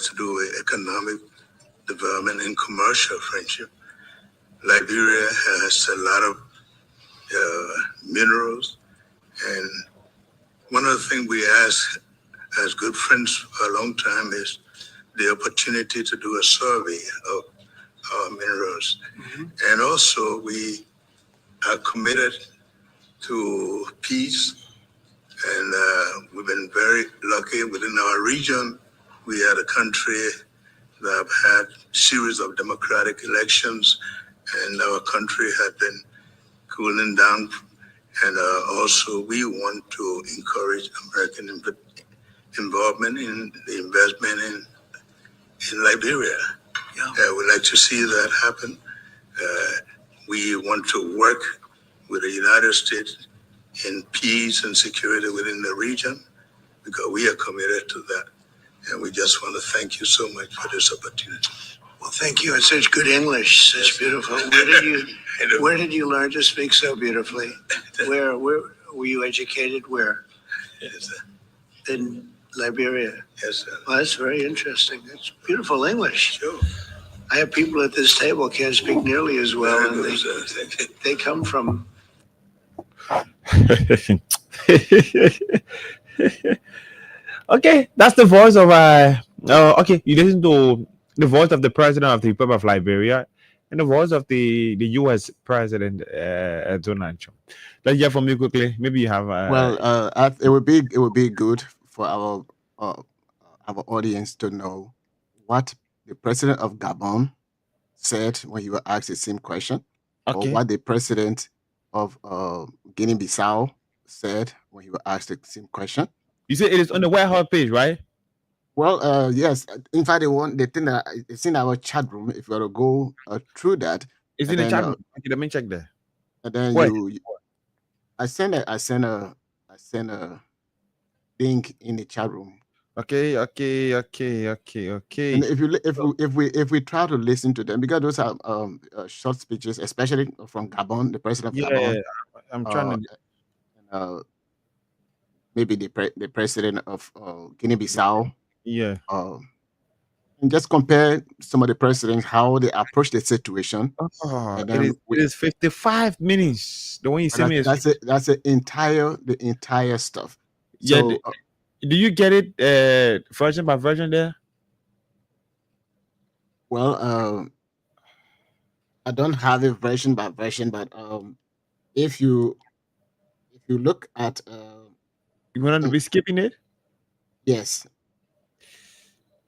has to do with economic development and commercial friendship. Liberia has a lot of minerals, and one of the things we ask as good friends for a long time is the opportunity to do a survey of our minerals. And also we are committed to peace, and we've been very lucky within our region. We are a country that have had series of democratic elections, and our country had been cooling down. And also we want to encourage American involvement in the investment in Liberia. We'd like to see that happen. We want to work with the United States in peace and security within the region because we are committed to that. And we just want to thank you so much for this opportunity. Well, thank you in such good English, such beautiful. Where did you learn to speak so beautifully? Where were you educated? Where? Yes, In Liberia. yes, sir. Well, that's very interesting. That's beautiful English. Sure. I have people at this table can't speak nearly as well, Very and good, sir. Thank you. they come from. Okay, that's the voice of okay, you listen to the voice of the president of the Republic of Liberia and the voice of the U.S. President Donald Trump. Let's hear from you quickly. Maybe you have It would be good for our audience to know what the president of Gabon said when you were asked the same question, or okay. what the president of Guinea-Bissau said when you were asked the same question. You say it is on the White House page, right? Well, yes. In fact, the thing that it's in our chat room. If you were to go through that, It's and in the then chat room. Okay, let me check there. and then Where? I sent a link in the chat room. Okay. And if we try to listen to them, because those are short speeches, especially from Gabon, the president of Gabon, Yeah, I'm trying to. maybe the president of Guinea-Bissau, Yeah. and just compare some of the presidents how they approach the situation, and It then is 55 minutes. The one you sent me is that's the entire stuff. yeah. So Do you get it version by version there? well, I don't have it version by version, but if you look at You're going to be skipping it. yes,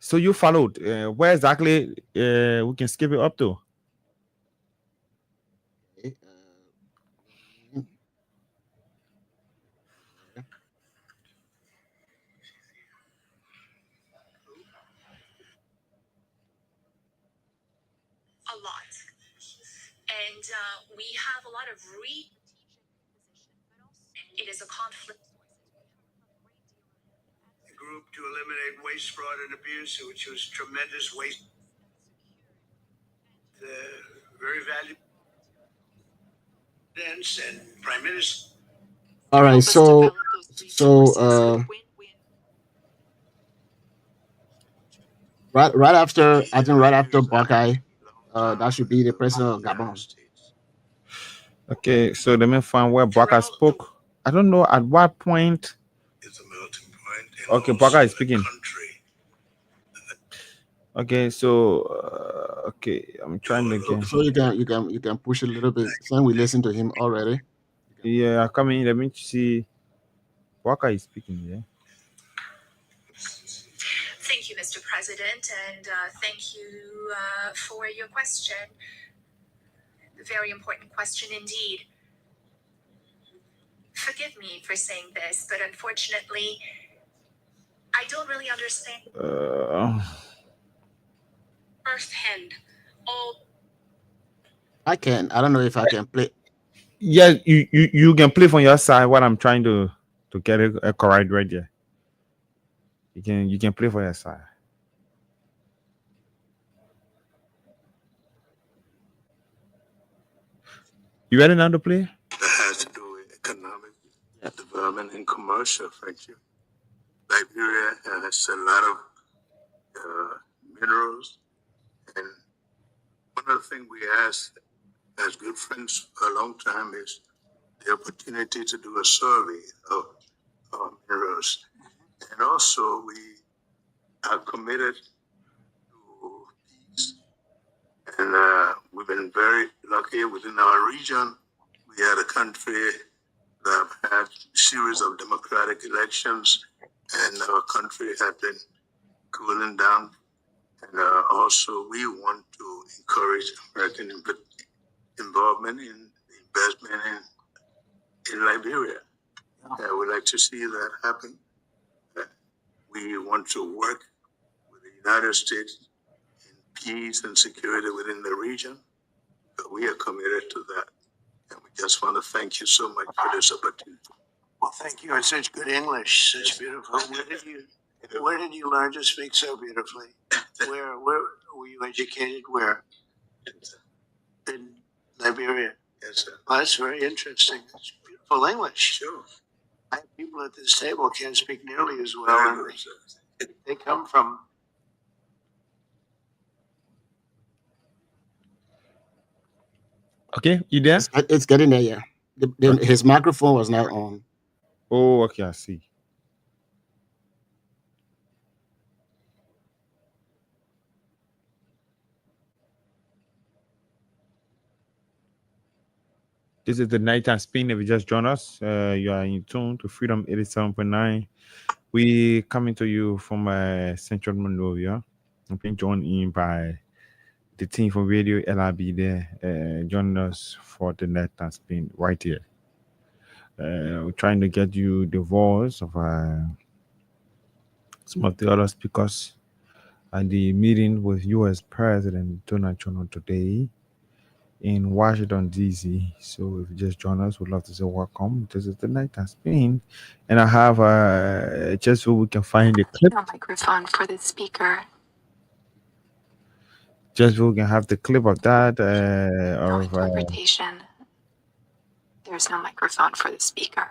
So you followed. Where exactly we can skip it up to? okay, a lot. And we have a lot of it is a conflict. A group to eliminate waste, fraud, and abuse, which was tremendous waste. Very valuable. And Prime Minister. all right. So right after, I think right after Buckeye, that should be the president of Gabon. Okay, so let me find where Baka spoke. I don't know at what point. It's a melting point. and Okay, also Baka is a speaking. country. Okay, so okay, I'm trying to get. So you can push a little bit. Since we listened to him already. Yeah, come in. Let me see. Baka is speaking. Yeah. Thank you, Mr. President, and thank you for your question. Very important question indeed. Forgive me for saying this, but unfortunately, I don't really understand firsthand all. I don't know if I can play. Yeah, you can play from your side what I'm trying to get a correct right there. You can play for your side. You ready now to play? That has to do with economic development and commercial friendship. Liberia has a lot of minerals. And one of the things we asked as good friends for a long time is the opportunity to do a survey of minerals. And also we are committed to peace. And we've been very lucky within our region. We had a country that had a series of democratic elections, and our country had been cooling down. And also, we want to encourage American involvement in investment in Liberia. We'd like to see that happen. We want to work with the United States in peace and security within the region. But we are committed to that. And we just want to thank you so much for this opportunity. Well, thank you in such good English, such beautiful. Where did you learn to speak so beautifully? Where were you educated? Where? In Liberia. Yes, sir. Well, that's very interesting. It's beautiful English. Sure. I have people at this table can't speak nearly as Very well, good, and sir. they come from. Okay, you there? It's getting there. Yeah. His microphone was not on. Oh, okay, I see. This is the nighttime spin. If you just join us, you are in tune to Freedom 87.9. We coming to you from Central Monrovia. I'm being joined in by the team from Radio LRB there. Joining us for the nighttime spin right here. We're trying to get you the voice of some of the other speakers at the meeting with U.S. President Donald Trump today in Washington, D.C. So if you just join us, we'd love to say welcome. This is the nighttime spin. And I have just so we can find the clip. No microphone for the speaker. Just so we can have the clip of that. No interpretation. There's no microphone for the speaker.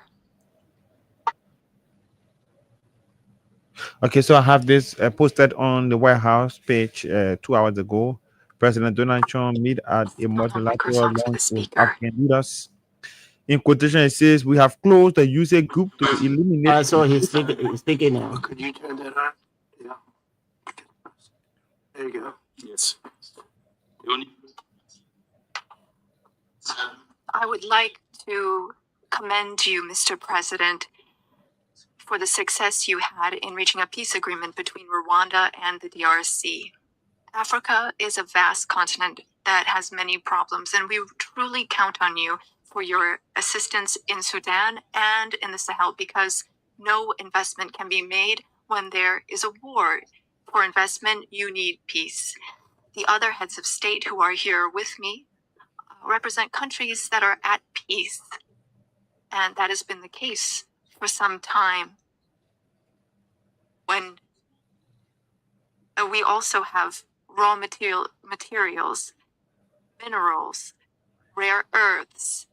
Okay, so I have this posted on the White House page 2 hours ago. President Donald Trump meet at a multilateral microphone for the launch with speaker. African leaders. In quotation, it says, "We have closed the user group to eliminate." So he's speaking now. Could you turn that on? Yeah. There you go. Yes. I would like to commend you, Mr. President, for the success you had in reaching a peace agreement between Rwanda and the DRC. Africa is a vast continent that has many problems, and we truly count on you for your assistance in Sudan and in the Sahel, because no investment can be made when there is a war. For investment, you need peace. The other heads of state who are here with me represent countries that are at peace, and that has been the case for some time. When we also have raw materials, minerals, rare earths.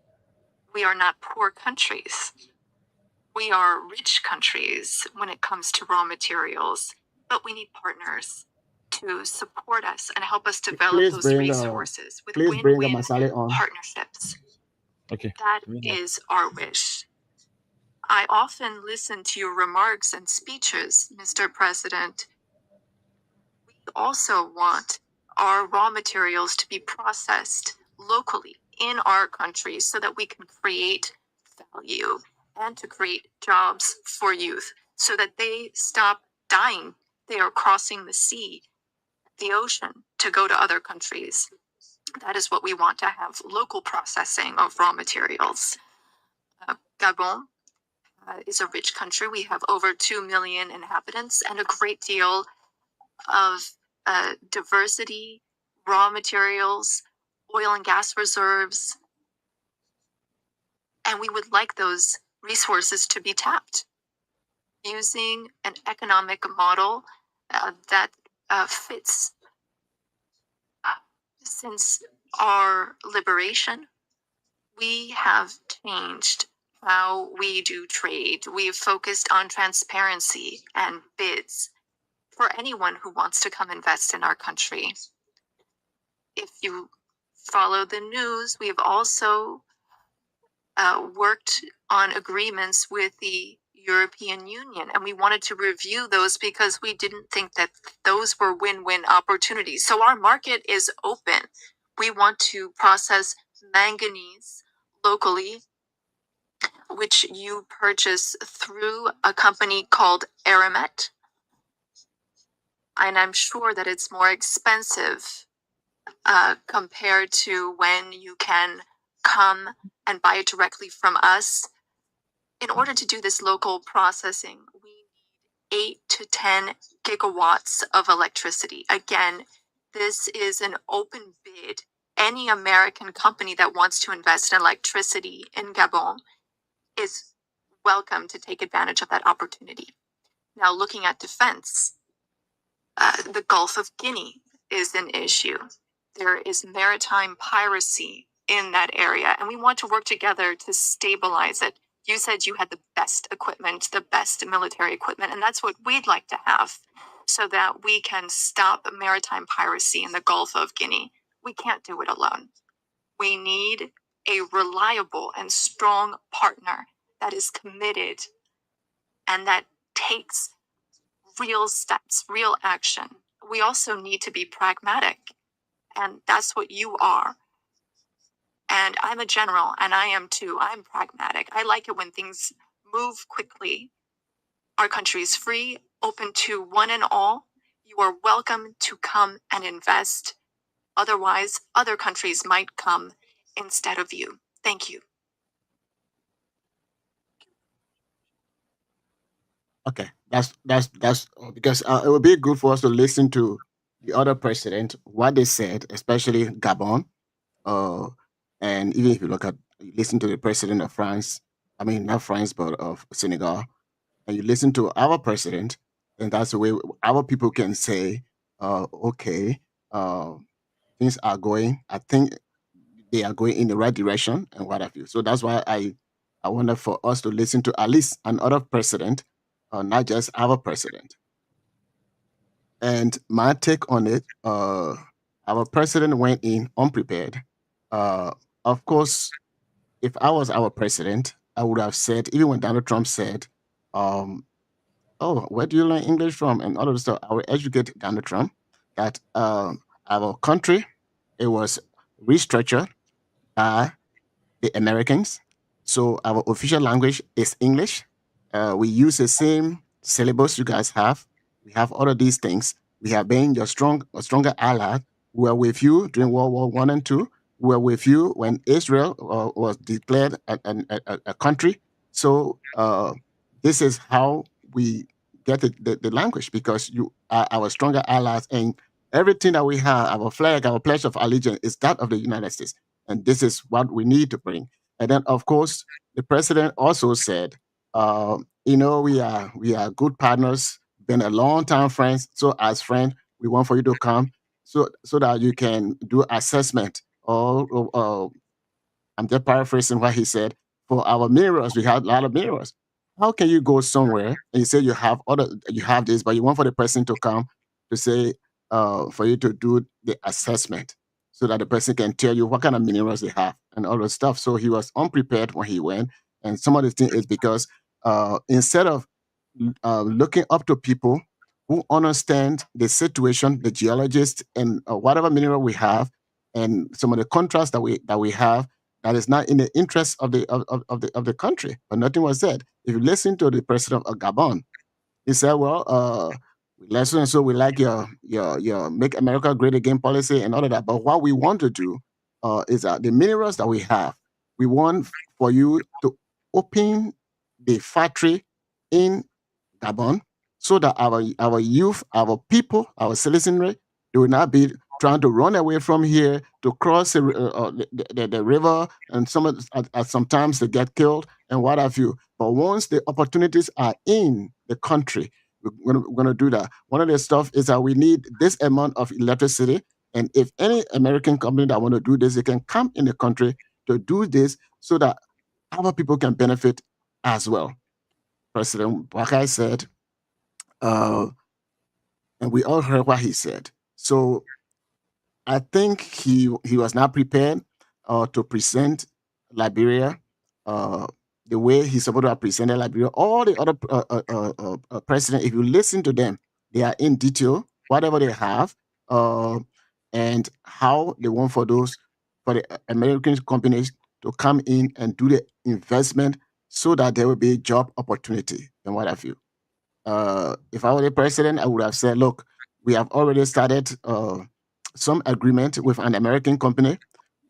We are not poor countries. We are rich countries when it comes to raw materials, but we need partners to support us and help us develop Please those bring, resources with Please bring win-win Masale on. partnerships. Okay. That is our wish. I often listen to your remarks and speeches, Mr. President. We also want our raw materials to be processed locally in our country so that we can create value and to create jobs for youth so that they stop dying. They are crossing the sea, the ocean, to go to other countries. That is what we want to have, local processing of raw materials. Gabon is a rich country. We have over 2 million inhabitants and a great deal of diversity, raw materials, oil and gas reserves. And we would like those resources to be tapped using an economic model that fits. Since our liberation, we have changed how we do trade. We've focused on transparency and bids. for anyone who wants to come invest in our country. If you follow the news, we've also worked on agreements with the European Union, and we wanted to review those because we didn't think that those were win-win opportunities. So our market is open. We want to process manganese locally, which you purchase through a company called Aramet. And I'm sure that it's more expensive compared to when you can come and buy it directly from us. In order to do this local processing, we need 8 to 10 gigawatts of electricity. Again, this is an open bid. Any American company that wants to invest in electricity in Gabon is welcome to take advantage of that opportunity. Now, looking at defense, the Gulf of Guinea is an issue. There is maritime piracy in that area, and we want to work together to stabilize it. You said you had the best equipment, the best military equipment, and that's what we'd like to have so that we can stop maritime piracy in the Gulf of Guinea. We can't do it alone. We need a reliable and strong partner that is committed and that takes real steps, real action. We also need to be pragmatic, and that's what you are. And I'm a general, and I am too. I'm pragmatic. I like it when things move quickly. Our country is free, open to one and all. You are welcome to come and invest. Otherwise, other countries might come instead of you. Thank you. Okay, that's because it would be good for us to listen to the other president what they said, especially Gabon. Uh, and even if you listen to the president of France, I mean not France but of Senegal, and you listen to our president, and that's the way our people can say, okay, uh, things are going. I think they are going in the right direction and what have you. So that's why I wonder for us to listen to at least another president, not just our president. And my take on it, our president went in unprepared. Of course, if I was our president, I would have said, even when Donald Trump said, "Oh, where do you learn English from?" and all of this stuff, I would educate Donald Trump that our country it was restructured by the Americans. So our official language is English. We use the same syllabus you guys have. We have all of these things. We have been a stronger ally. We were with you during World War One and Two. We were with you when Israel was declared a country. So this is how we get the language because you are our stronger allies and everything that we have, our flag, our pledge of allegiance is that of the United States. And this is what we need to bring. And then, of course, the president also said, we are good partners, been a long time friends. So as friends, we want for you to come so that you can do assessment. I'm just paraphrasing what he said. For our minerals, we have a lot of minerals. How can you go somewhere and you say you have this, but you want for the person to come to say for you to do the assessment so that the person can tell you what kind of minerals they have and all that stuff. So he was unprepared when he went. And some of the thing is because instead of looking up to people who understand the situation, the geologists and whatever mineral we have, and some of the contrasts that we have, that is not in the interest of the country. But nothing was said. If you listen to the president of Gabon, he said, "Well, listen, so we like your Make America Great Again policy and all of that. But what we want to do is that the minerals that we have, we want for you to open the factory in Gabon so that our youth, our people, our citizenry, they will not be trying to run away from here to cross the river, and sometimes they get killed and what have you. But once the opportunities are in the country, we're going to do that. One of the stuff is that we need this amount of electricity, and if any American company that want to do this, they can come in the country to do this so that other people can benefit as well. President Wakai said, and we all heard what he said. So I think he was not prepared to present Liberia the way he's supposed to have presented Liberia. All the other presidents, if you listen to them, they are in detail, whatever they have, and how they want for the American companies to come in and do the investment so that there will be job opportunity and what have you. If I were the president, I would have said, look, we have already started some agreement with an American company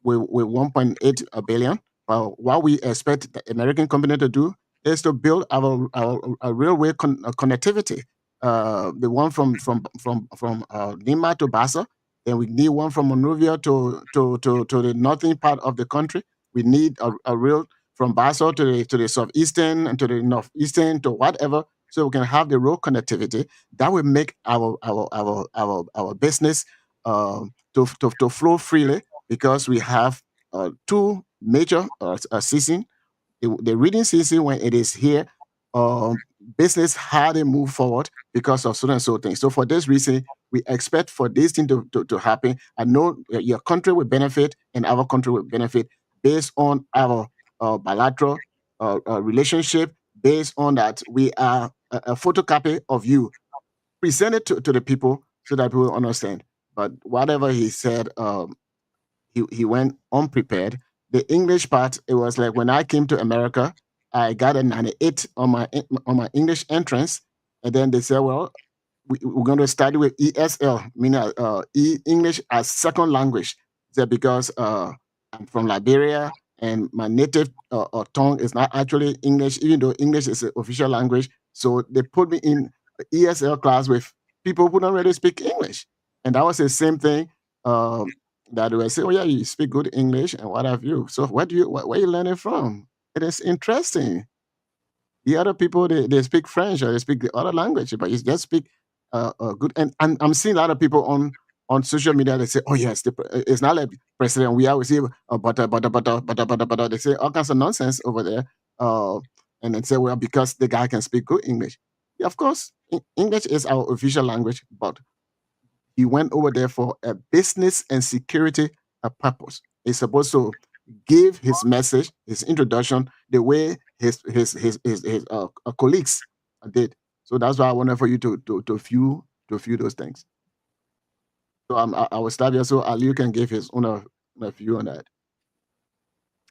with 1.8 billion. What we expect the American company to do is to build our railway connectivity. The one from Lima to Bassa. Then we need one from Monrovia to the northern part of the country. We need a rail from Bassa to the southeastern and to the northeastern to whatever, so we can have the road connectivity that will make our business to flow freely, because we have two major season. The reading season, when it is here, business hardly move forward because of so and so things. So for this reason, we expect for this thing to happen. I know your country will benefit and our country will benefit based on our bilateral relationship, based on that we are a photocopy of you. Present it to the people so that people understand. But whatever he said, he went unprepared. The English part, it was like when I came to America, I got a 98 on my English entrance, and then they said, well, we're going to study with ESL, meaning English as second language. Said because I'm from Liberia and my native tongue is not actually English, even though English is an official language. So they put me in ESL class with people who don't really speak English, and that was the same thing. That they say, oh yeah, you speak good English and what have you. So where are you learning from? It is interesting. The other people, they speak French or they speak the other language, but you just speak good. And I'm seeing a lot of people on social media. They say, oh yes, it's not like president. We always say butter. They say all kinds of nonsense over there. And then say, well, because the guy can speak good English. Yeah, of course, English is our official language, but he went over there for a business and security purpose. He's supposed to give his message, his introduction, the way his colleagues did. So that's why I wanted for you to view those things. So I will start here so Ali can give his own view on that.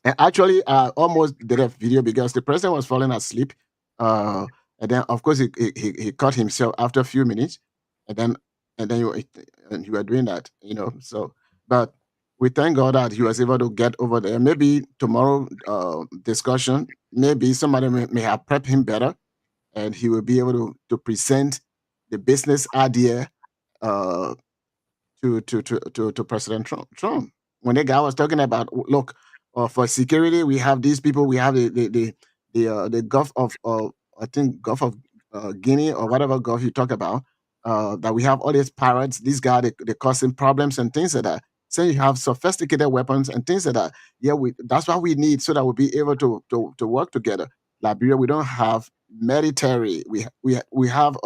And actually, I almost did a video because the president was falling asleep. And then, of course, he caught himself after a few minutes. And then you were doing that, So, but we thank God that he was able to get over there. Maybe tomorrow discussion, maybe somebody may have prepped him better, and he will be able to present the business idea to President Trump. When the guy was talking about, look, for security, we have these people, we have the Gulf of I think Gulf of Guinea or whatever Gulf you talk about, that we have all these pirates, these guys, they causing problems and things like that. So you have sophisticated weapons and things like that. Yeah, that's what we need so that we'll be able to work together. Liberia, we don't have military. We have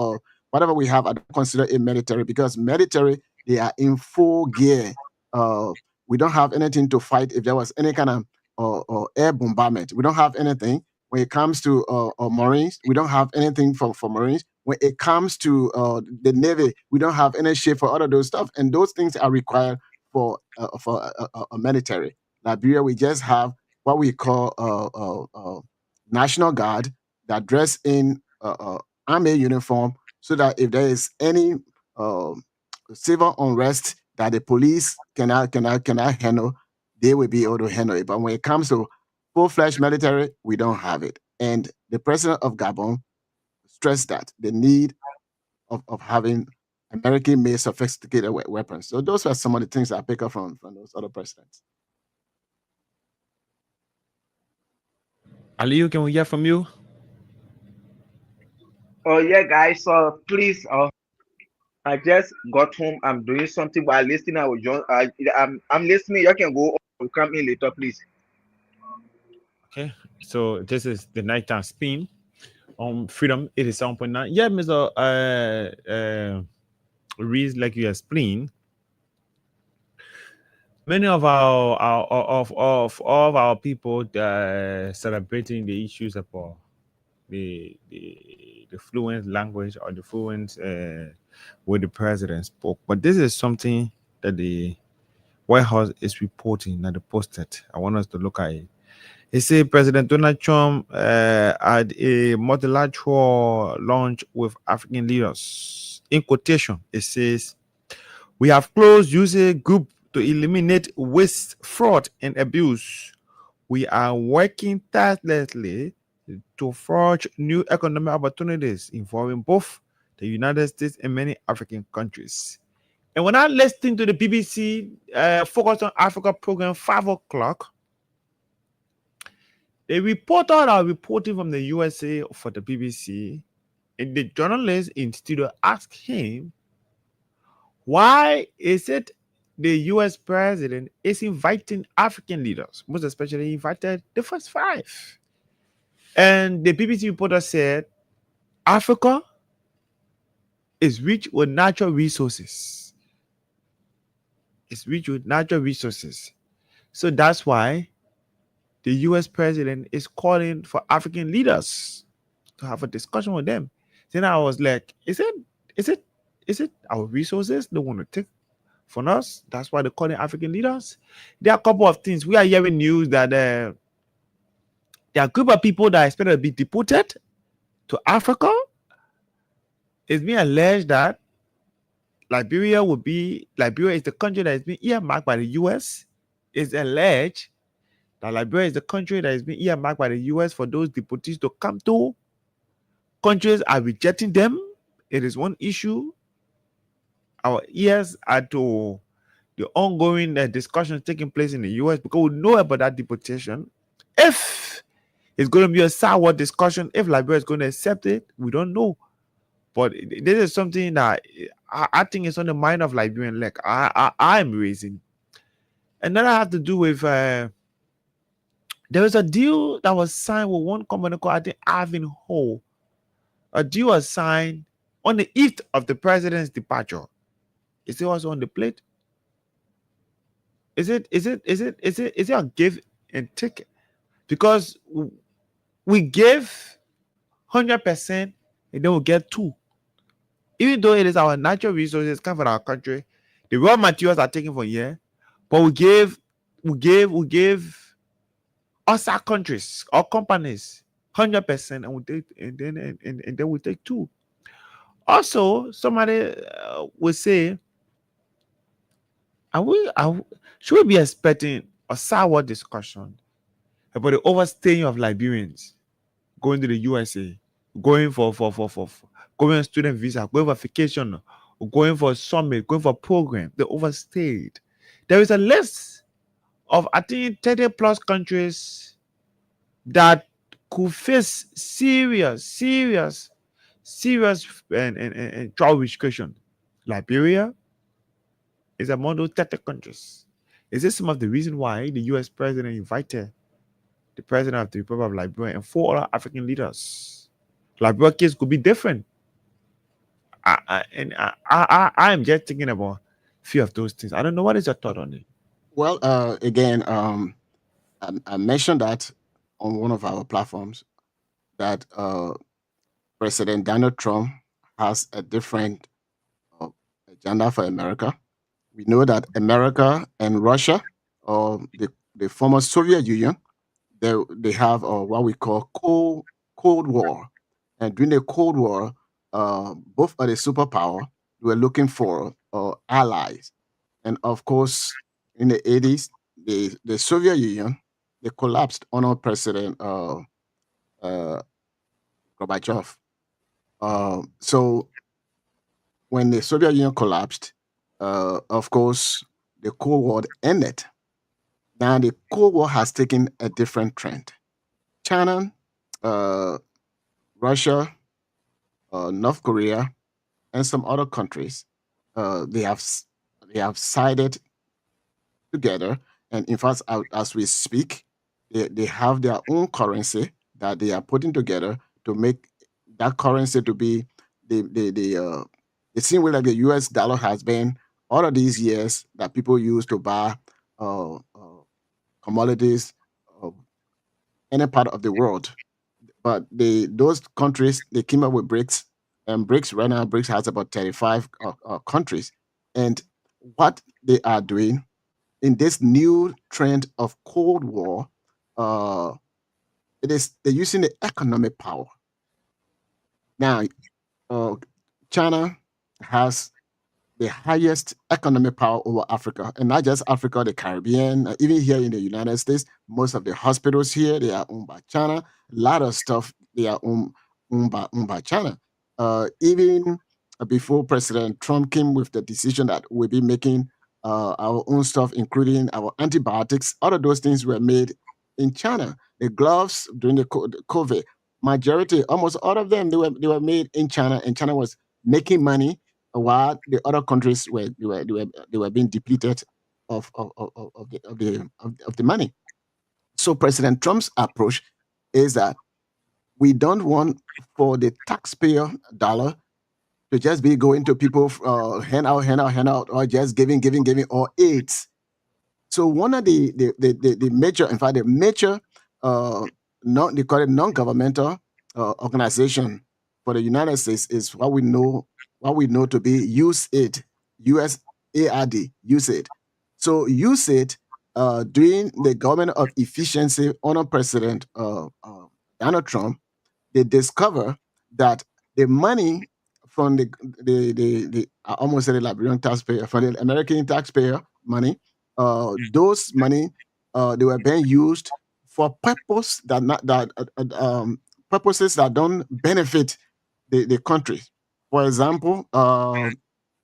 whatever we have, I don't consider it military, because military, they are in full gear. We don't have anything to fight if there was any kind of air bombardment. We don't have anything. When it comes to Marines, we don't have anything for Marines. When it comes to the Navy, we don't have any ship for all of those stuff. And those things are required for a military. Liberia, we just have what we call National Guard that dress in army uniform, so that if there is any civil unrest that the police cannot handle, they will be able to handle it. But when it comes to full-fledged military, we don't have it. And the president of Gabon stressed that the need of having American-made sophisticated weapons. So those were some of the things I pick up from those other presidents. Aliyu, can we hear from you? Oh yeah, guys. So please, I just got home. I'm doing something while listening. I will join. I'm listening. You can go. Or come in later, please. Okay, so this is the nighttime spin on Freedom 87.9. Yeah, Mr. reads like you explained, many of our people celebrating the issues about the fluent language or the fluent where the president spoke. But this is something that the White House is reporting that they posted. I want us to look at it. He said President Donald Trump had a multilateral launch with African leaders. In quotation, it says, "We have closed user group to eliminate waste, fraud, and abuse. We are working tirelessly to forge new economic opportunities involving both the United States and many African countries." And when I listened to the BBC Focus on Africa program, 5 o'clock, a reporter are reporting from the USA for the BBC, and the journalist in studio asked him, why is it the US president is inviting African leaders, most especially invited the first 5? And the BBC reporter said, Africa is rich with natural resources. It's rich with natural resources. So that's why the US president is calling for African leaders to have a discussion with them. Then I was like, is it our resources they want to take from us? That's why they're calling African leaders. There are a couple of things. We are hearing news that there are a group of people that are expected to be deported to Africa. It's being alleged that Liberia is the country that has been earmarked by the US. It's alleged that Liberia is the country that has been earmarked by the US for those deportees to come to. Countries are rejecting them. It is one issue. Our ears are to the ongoing discussions taking place in the US because we know about that deportation. If it's going to be a sour discussion, if Liberia is going to accept it, we don't know. But this is something that I think is on the mind of Liberian, like I'm raising. And that have to do with there was a deal that was signed with one company called, I think, Ivanhoe. A deal was signed on the eve of the president's departure. Is it also on the plate? Is it a give and take? Because we give 100% and then we get 2. Even though it is our natural resources come from our country, the raw materials are taken from here, but we give us our countries, our companies 100%, and we take and then we take 2. Also, somebody will say, should we be expecting a sour discussion about the overstaying of Liberians going to the USA, going for going on student visa, going for vacation, going for a summit, going for a program? They overstayed. There is a list of, I think, 30 plus countries that could face serious and travel restriction. Liberia is among those 30 countries. Is this some of the reason why the US president invited the president of the Republic of Liberia and 4 other African leaders? Liberia case could be different. I am just thinking about a few of those things. I don't know, what is your thought on it? Well, again, I mentioned that on one of our platforms that President Donald Trump has a different agenda for America. We know that America and Russia, or the former Soviet Union, they have what we call Cold War. And during the Cold War, both of the superpower were looking for allies. And of course, in the 80s, the Soviet Union, they collapsed under President Gorbachev. So when the Soviet Union collapsed, of course, the Cold War ended. Now the Cold War has taken a different trend. China, Russia, North Korea, and some other countries, they have sided together, and in fact, as we speak, they have their own currency that they are putting together to make that currency to be the The same way like the US dollar has been all of these years that people use to buy commodities of any part of the world. But those countries, they came up with BRICS, and BRICS right now, BRICS has about 35 countries. And what they are doing in this new trend of Cold War, uh, they're using the economic power. Now, China has the highest economic power over Africa, and not just Africa, the Caribbean, even here in the United States. Most of the hospitals here, they are owned by China. A lot of stuff they are owned by China. Even before President Trump came with the decision that we'll be making our own stuff, including our antibiotics, all of those things were made in China. The gloves during the COVID, majority, almost all of them, they were made in China, and China was making money while the other countries were being depleted of the money. So President Trump's approach is that we don't want for the taxpayer dollar to just be going to people hand out, or just giving, or aids. So one of the major, in fact, the major, they call it non-governmental organization for the United States is what we know to be USAID, USAID, USAID. So USAID, during the government of efficiency under President Donald Trump, they discover that the money from the I almost said the Liberian taxpayer, from the American taxpayer money, those money they were being used for purpose that not that purposes that don't benefit the country. For example,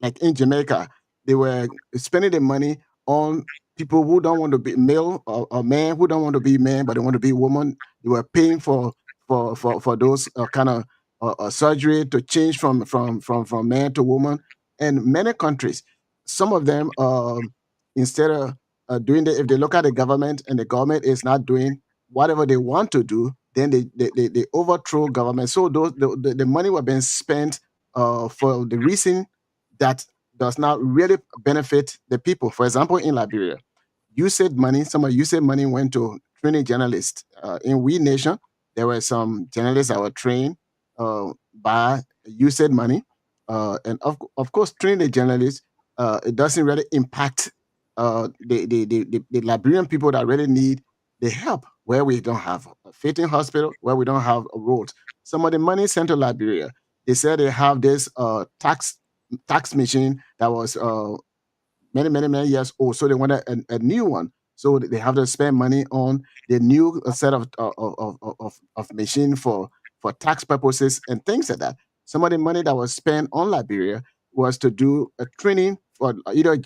like in Jamaica, they were spending the money on people who don't want to be male, or men who don't want to be men but they want to be woman. They were paying for those kind of surgery to change from man to woman. And many countries, some of them, instead of doing the, if they look at the government and the government is not doing whatever they want to do, then they overthrow government. So the money was being spent for the reason that does not really benefit the people. For example, in Liberia, some of USAID money went to training journalists. In We Nation, there were some journalists that were trained by USAID money. And of course, training the journalists, it doesn't really impact the Liberian people that really need the help, where we don't have a fitting hospital, where we don't have a road. Some of the money sent to Liberia, they said they have this tax machine that was many years old, so they wanted a new one. So they have to spend money on the new set of machine for tax purposes and things like that. Some of the money that was spent on Liberia was to do a training for either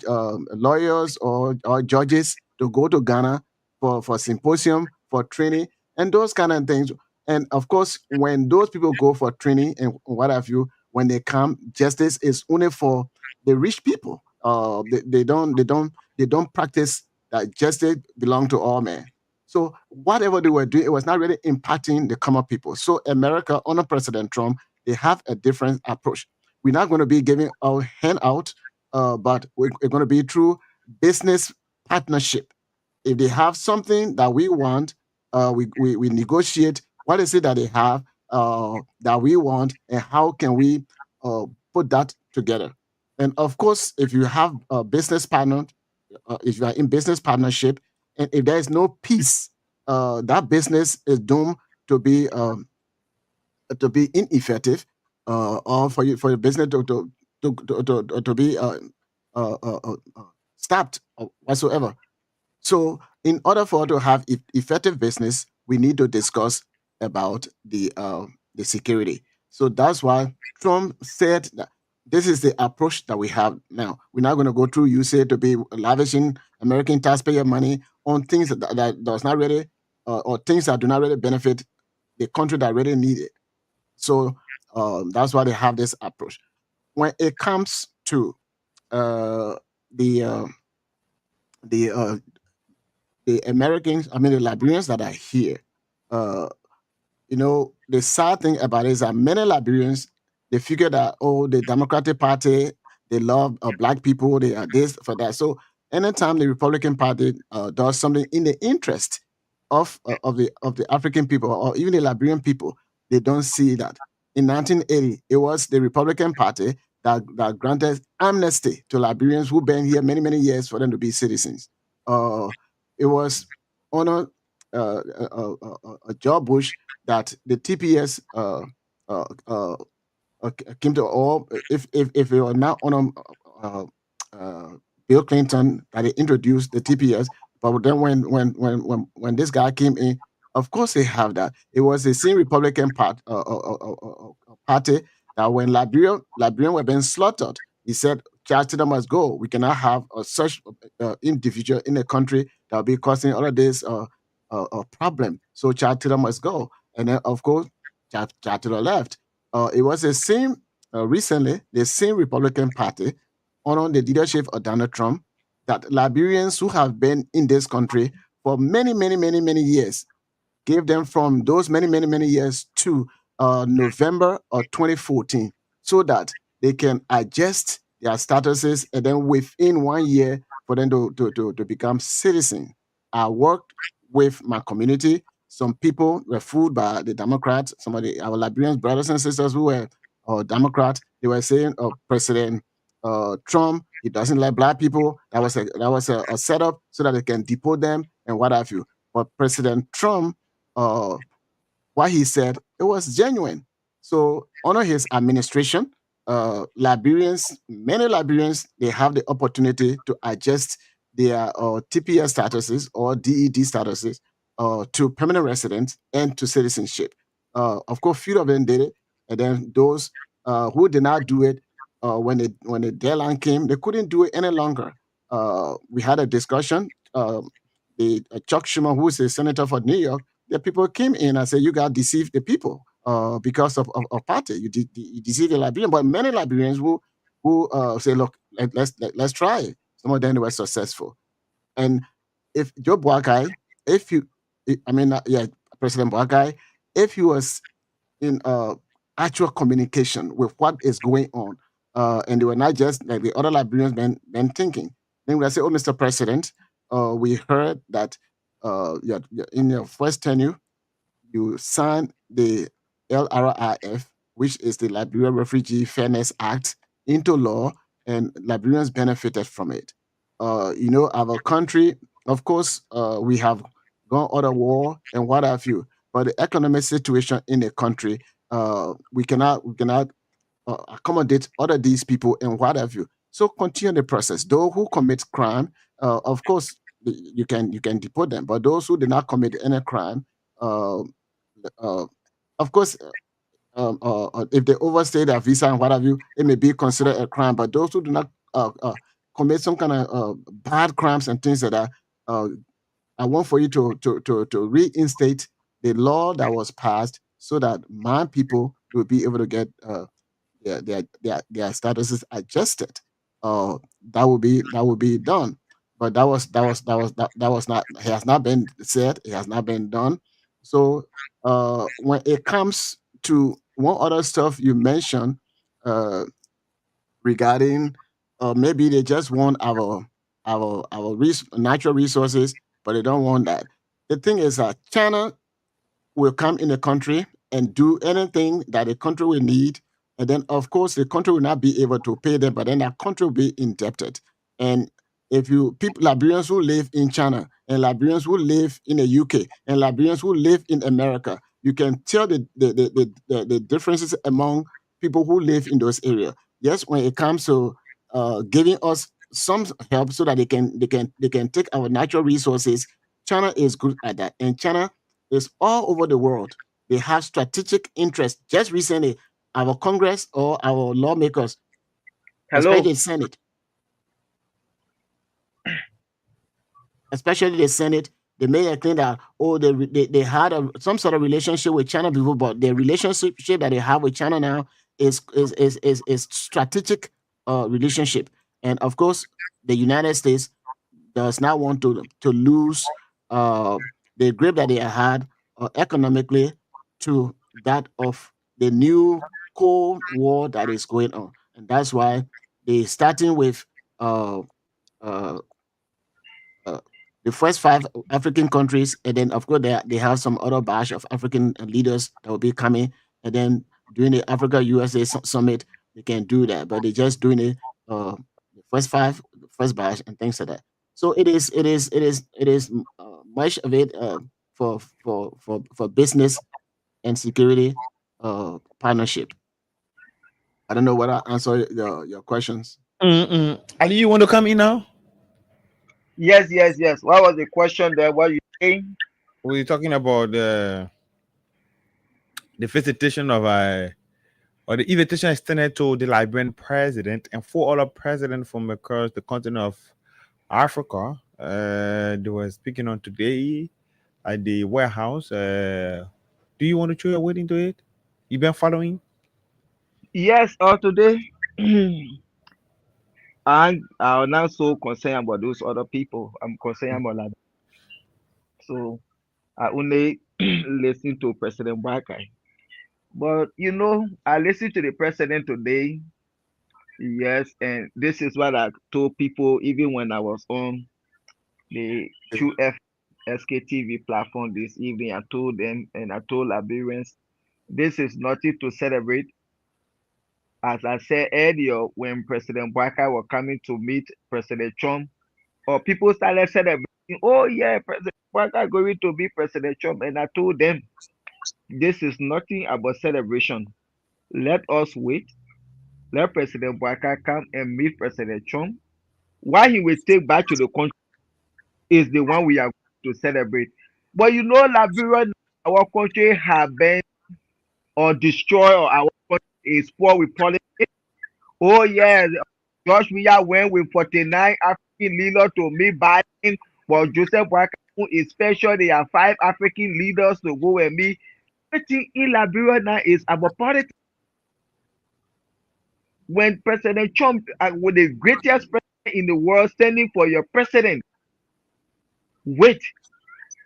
lawyers or judges to go to Ghana for symposium, for training, and those kind of things. And of course, when those people go for training and what have you, when they come, justice is only for the rich people. They don't practice that justice belong to all men. So whatever they were doing, it was not really impacting the common people. So America, under President Trump, they have a different approach. We're not going to be giving our hand out, but we're going to be through business partnership. If they have something that we want, we negotiate what is it that they have that we want, and how can we put that together. And of course, if you have a business partner, if you are in business partnership, and if there is no peace, that business is doomed to be ineffective, or for your business to be stopped or whatsoever. So, in order for us to have effective business, we need to discuss about the security. So that's why Trump said that this is the approach that we have now. We're not going to go through USAID to be lavishing American taxpayer money on things that does not really, or things that do not really benefit the country that really need it. So that's why they have this approach. When it comes to the Americans, I mean the Liberians that are here, the sad thing about it is that many Liberians, they figure that, oh, the Democratic Party, they love black people, they are this for that. So anytime the Republican Party does something in the interest of the African people or even the Liberian people, they don't see that. In 1980, it was the Republican Party that granted amnesty to Liberians who been here many, many years for them to be citizens. It was under George Bush that the TPS uh, uh, came to all. If it were not on Bill Clinton that he introduced the TPS, but then when this guy came in, of course they have that. It was the same Republican party that when Liberian were being slaughtered, he said, Charles Taylor must go. We cannot have such individual in a country that will be causing all of this problem. So Charles Taylor must go. And then, of course, Charles Taylor left. It was the same recently, the same Republican Party under the leadership of Donald Trump that Liberians who have been in this country for many, many, many, many years gave them from those many, many, many years to November of 2014 so that they can adjust their statuses and then within 1 year for them to become citizens. I worked with my community. Some people were fooled by the Democrats. Some of our Liberian brothers and sisters who were Democrats, they were saying, President Trump, he doesn't like black people. That was a setup so that they can deport them and what have you. But President Trump, what he said, it was genuine. So under his administration, many Liberians, they have the opportunity to adjust their TPS statuses or DED statuses to permanent residence and to citizenship. Of course, few of them did it, and then those who did not do it, when the deadline came, they couldn't do it any longer. We had a discussion. Chuck Schumer, who is a senator for New York, the people came in and said, "You got deceived the people because of party. You deceived the Liberian." But many Liberians who say, "Look, let's try it." Some of them were successful. And if Joe Boakai, President Boakai, if he was in actual communication with what is going on, and they were not just like the other Liberians been thinking, then we say, "Oh, Mr. President, we heard that in your first tenure, you signed the LRIF, which is the Liberia Refugee Fairness Act, into law, and Liberians benefited from it. Our country, of course, we have gone under war and what have you, but the economic situation in the country, we cannot accommodate other these people and what have you. So continue the process. Those who commit crime, of course, you can deport them. But those who did not commit any crime, uh, of course, if they overstay their visa and what have you, it may be considered a crime. But those who do not commit some kind of bad crimes and things like that, I want for you to reinstate the law that was passed so that my people will be able to get their statuses adjusted. That will be done. But that was not, it has not been said, it has not been done. So when it comes to one other stuff you mentioned regarding maybe they just want our natural resources, but they don't want that. The thing is that China will come in the country and do anything that the country will need. And then, of course, the country will not be able to pay them, but then that country will be indebted. And if Liberians who live in China and Liberians who live in the UK and Liberians who live in America, you can tell the differences among people who live in those areas. Yes, when it comes to giving us some help so that they can take our natural resources, China is good at that. And China is all over the world. They have strategic interest. Just recently, our Congress or our lawmakers, especially the Senate, they made a claim that they had some sort of relationship with China before, but the relationship that they have with China now is strategic relationship. And of course, the United States does not want to lose the grip that they had economically to that of the new Cold War that is going on, and that's why they starting with uh, uh, uh, the first five African countries, and then of course they have some other batch of African leaders that will be coming, and then during the Africa USA summit they can do that, but they're just doing it the first five, the first batch, and things like that. So it is much of it for business and security partnership. I don't know what I answer your questions. Ali, you want to come in now? Yes, yes, yes. What was the question there? What you saying? We're talking about the visitation of or the invitation extended to the Liberian president and four other presidents from across the continent of Africa. They were speaking on today at the warehouse. Do you want to throw your weight into it? You been following? Yes, today. I'm not so concerned about those other people. I'm concerned about that. So I only listen to President Bakai. But I listened to the president today. Yes, and this is what I told people even when I was on the QF SKTV platform this evening. I told them and I told Liberians, this is nothing to celebrate. As I said earlier, when President Bakai was coming to meet President Trump, or people started celebrating, oh yeah, President Bakai going to be President Trump. And I told them, this is nothing about celebration. Let us wait. Let President Bakai come and meet President Trump. What he will take back to the country is the one we are going to celebrate. But Liberia, our country have been or destroyed, or our country is poor with politics. Oh yeah, George Weah went with 49 African leaders to meet Biden, but Joseph Boakai is special. There are 5 African leaders to go and meet. Everything in Liberia now is about politics. When President Trump, with the greatest president in the world, standing for your president, wait,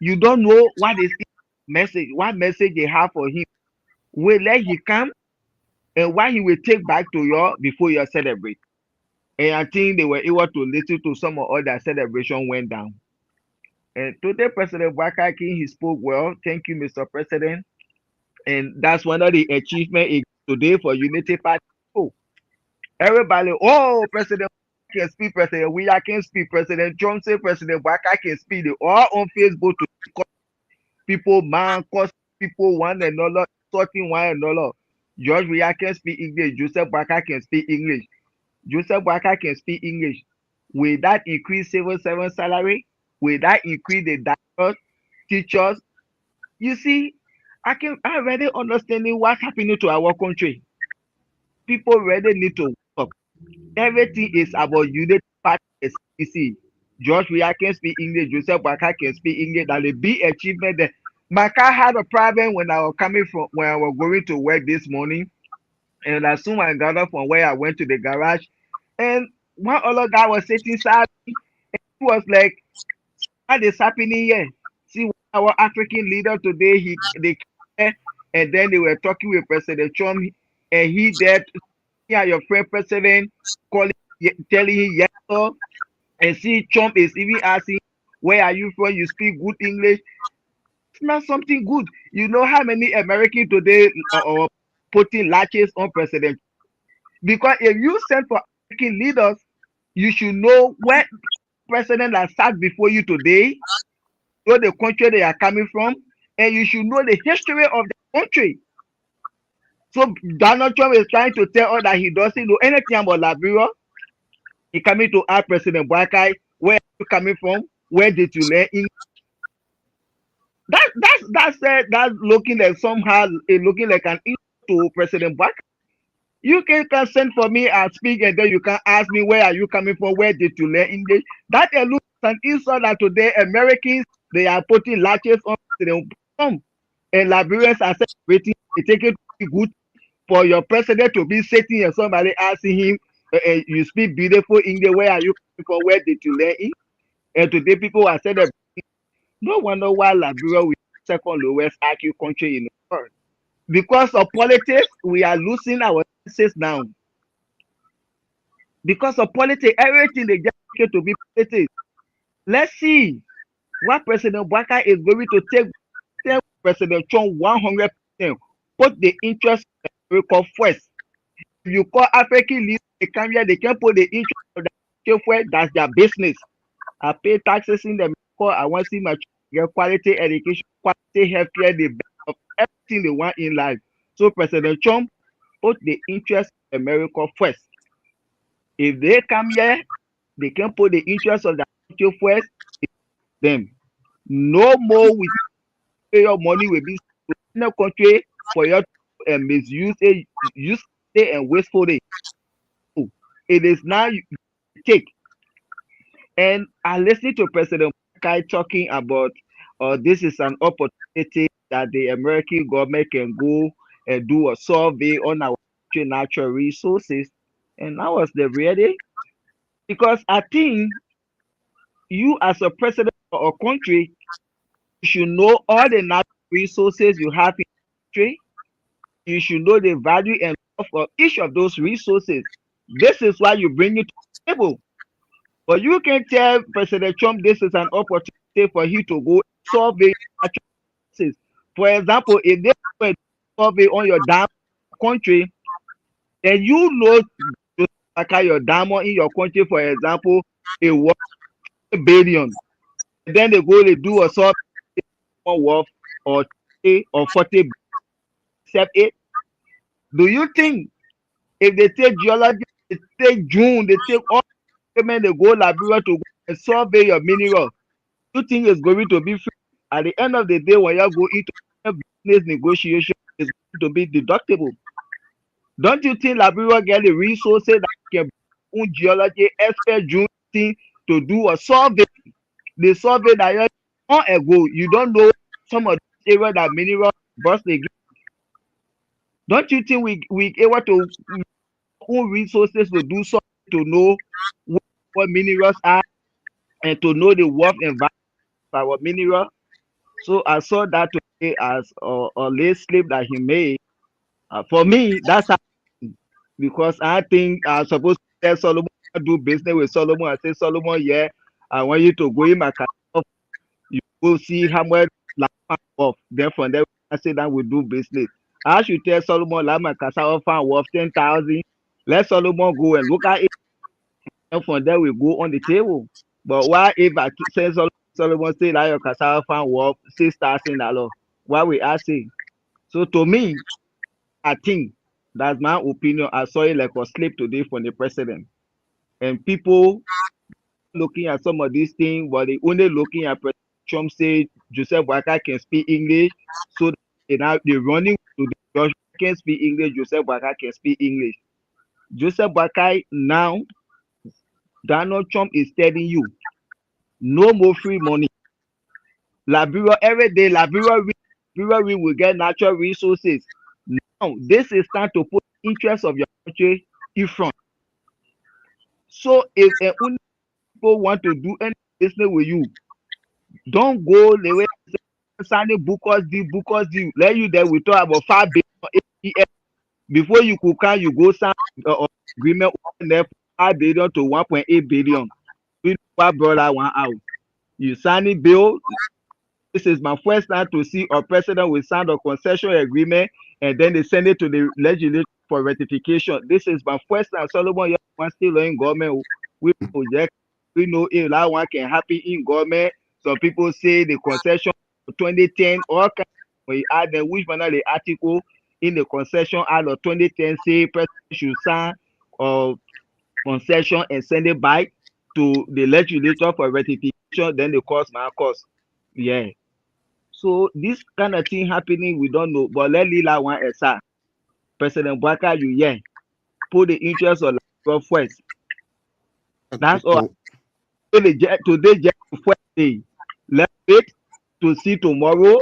you don't know what is his message, what message they have for him. Wait, let he come, and what he will take back to you before you celebrate. And I think they were able to listen to some of other celebration went down. And today, President Bakaki, he spoke well. Thank you, Mr. President. And that's one of the achievements today for Unity Party. Everybody, oh, President can speak, President Weah can speak, President Johnson, President Waka can speak. They all on Facebook to people, man, cause people one another, sorting one another. George Weah can speak English. Joseph Waka can speak English. Joseph Waka can speak English. Will that increase civil servant salary? Will that increase the doctors, teachers? You see, I already understanding what's happening to our country. People really need to work. Everything is about unity party. SPC. George Weah can speak English. Joseph Waka can speak English. That will be achievement there. My car had a problem when I was when I was going to work this morning. And as soon as I got up from where I went to the garage, and one other guy was sitting inside, and he was like, what is happening here? See, our African leader today, they came, and then they were talking with President Trump, and he there, your friend President, calling, telling him yes, sir. And see, Trump is even asking, where are you from? You speak good English. It's not something good. You know how many Americans today are putting latches on President? Because if you send for African leaders, you should know where president that sat before you today, know the country they are coming from, and you should know the history of the country. So Donald Trump is trying to tell us that he doesn't know anything about Liberia. He coming to ask President Bakai, where are you coming from? Where did you learn English? That's looking like somehow looking like an insult to President Bakai. You can send for me and speak, and then you can ask me, where are you coming from? Where did you learn English? That alone is an insult that today Americans, they are putting latches on President Trump. And Liberians are celebrating. They take it good for your president to be sitting and somebody asking him, you speak beautiful English, where are you coming from? Where did you learn it? And today people are celebrating. No wonder why Liberia will be the second lowest IQ country in the world. Because of politics, we are losing our senses now. Because of politics, everything they just get to be politics. Let's see what President Baka is going to tell President Trump 100%. Put the interest of America first. If you call African leaders, they come here, they can put the interest of the country first. That's their business. I pay taxes in the America. I want to see my children get quality education, quality healthcare, the best of everything they want in life. So President Trump put the interest of America first. If they come here, they can put the interest of the country first. Them no more with your money will be in the country for your misuse it, use it and wasteful it. It is now you take. And I listened to President Kai talking about this is an opportunity that the American government can go and do a survey on our natural resources. And that was the reality. Because I think you as a president of a country, you should know all the natural resources you have in the country. You should know the value and worth of each of those resources. This is why you bring it to the table. But you can tell President Trump this is an opportunity for him to go survey natural resources. For example, if they go and survey on your damn country, then you know your diamond in your country, for example, a worth $1 billion. And then they go to do a survey worth or 30 or 40 billion, except it. Do you think if they take geology, they take June, they take all men, they go Liberia to go and survey your mineral, you think it's going to be free? At the end of the day, when you go into business negotiation, it's going to be deductible. Don't you think Liberia get the resources that can bring geology expert June thing to do a survey? The survey that you long ago, you don't know some of the areas that mineral burst again. Don't you think we able to own resources to do something to know what minerals are and to know the worth and value of our mineral? So I saw that today as a late slip that he made. For me, that's how, because I think I'm supposed to tell Solomon do business with Solomon. I say, Solomon, yeah, I want you to go in my car. You will see how much off. Then from there, I say that we do business. I should tell Solomon like my cassava farm worth 10,000. Let Solomon go and look at it. And from there we go on the table. But why if I say Solomon say that your cassava farm worth $6,000? Why we asking? So to me, I think that's my opinion. I saw it like a slip today from the president. And people looking at some of these things, but they only looking at President Trump say Joseph Boakai can speak English, so they're running to the Joshua can speak English, Joseph Boakai can speak English. Joseph Boakai now, Donald Trump is telling you, no more free money. Liberia every day, Liberia will get natural resources. Now, this is time to put interest of your country in front. So if people want to do any business with you, don't go the way signing bookers deal. Let you there we talk about 5 billion before you could come, you go sign agreement 5 billion to 1.8 billion. We brother one out. You sign it bill. This is my first time to see a president will sign a concession agreement and then they send it to the legislature for ratification. This is my first time. Solomon you still in government. We project. We know if that one can happen in government. Some people say the concession 2010 or when you add the which one the article in the concession act of 2010 say president should sign concession and send it back to the legislature for ratification, then the cost my cost. Yeah. So this kind of thing happening, we don't know. But let Lila one aside. President Boakai, you yeah. Put the interest of Liberia first. That's all. Today just first day. Let's wait to see tomorrow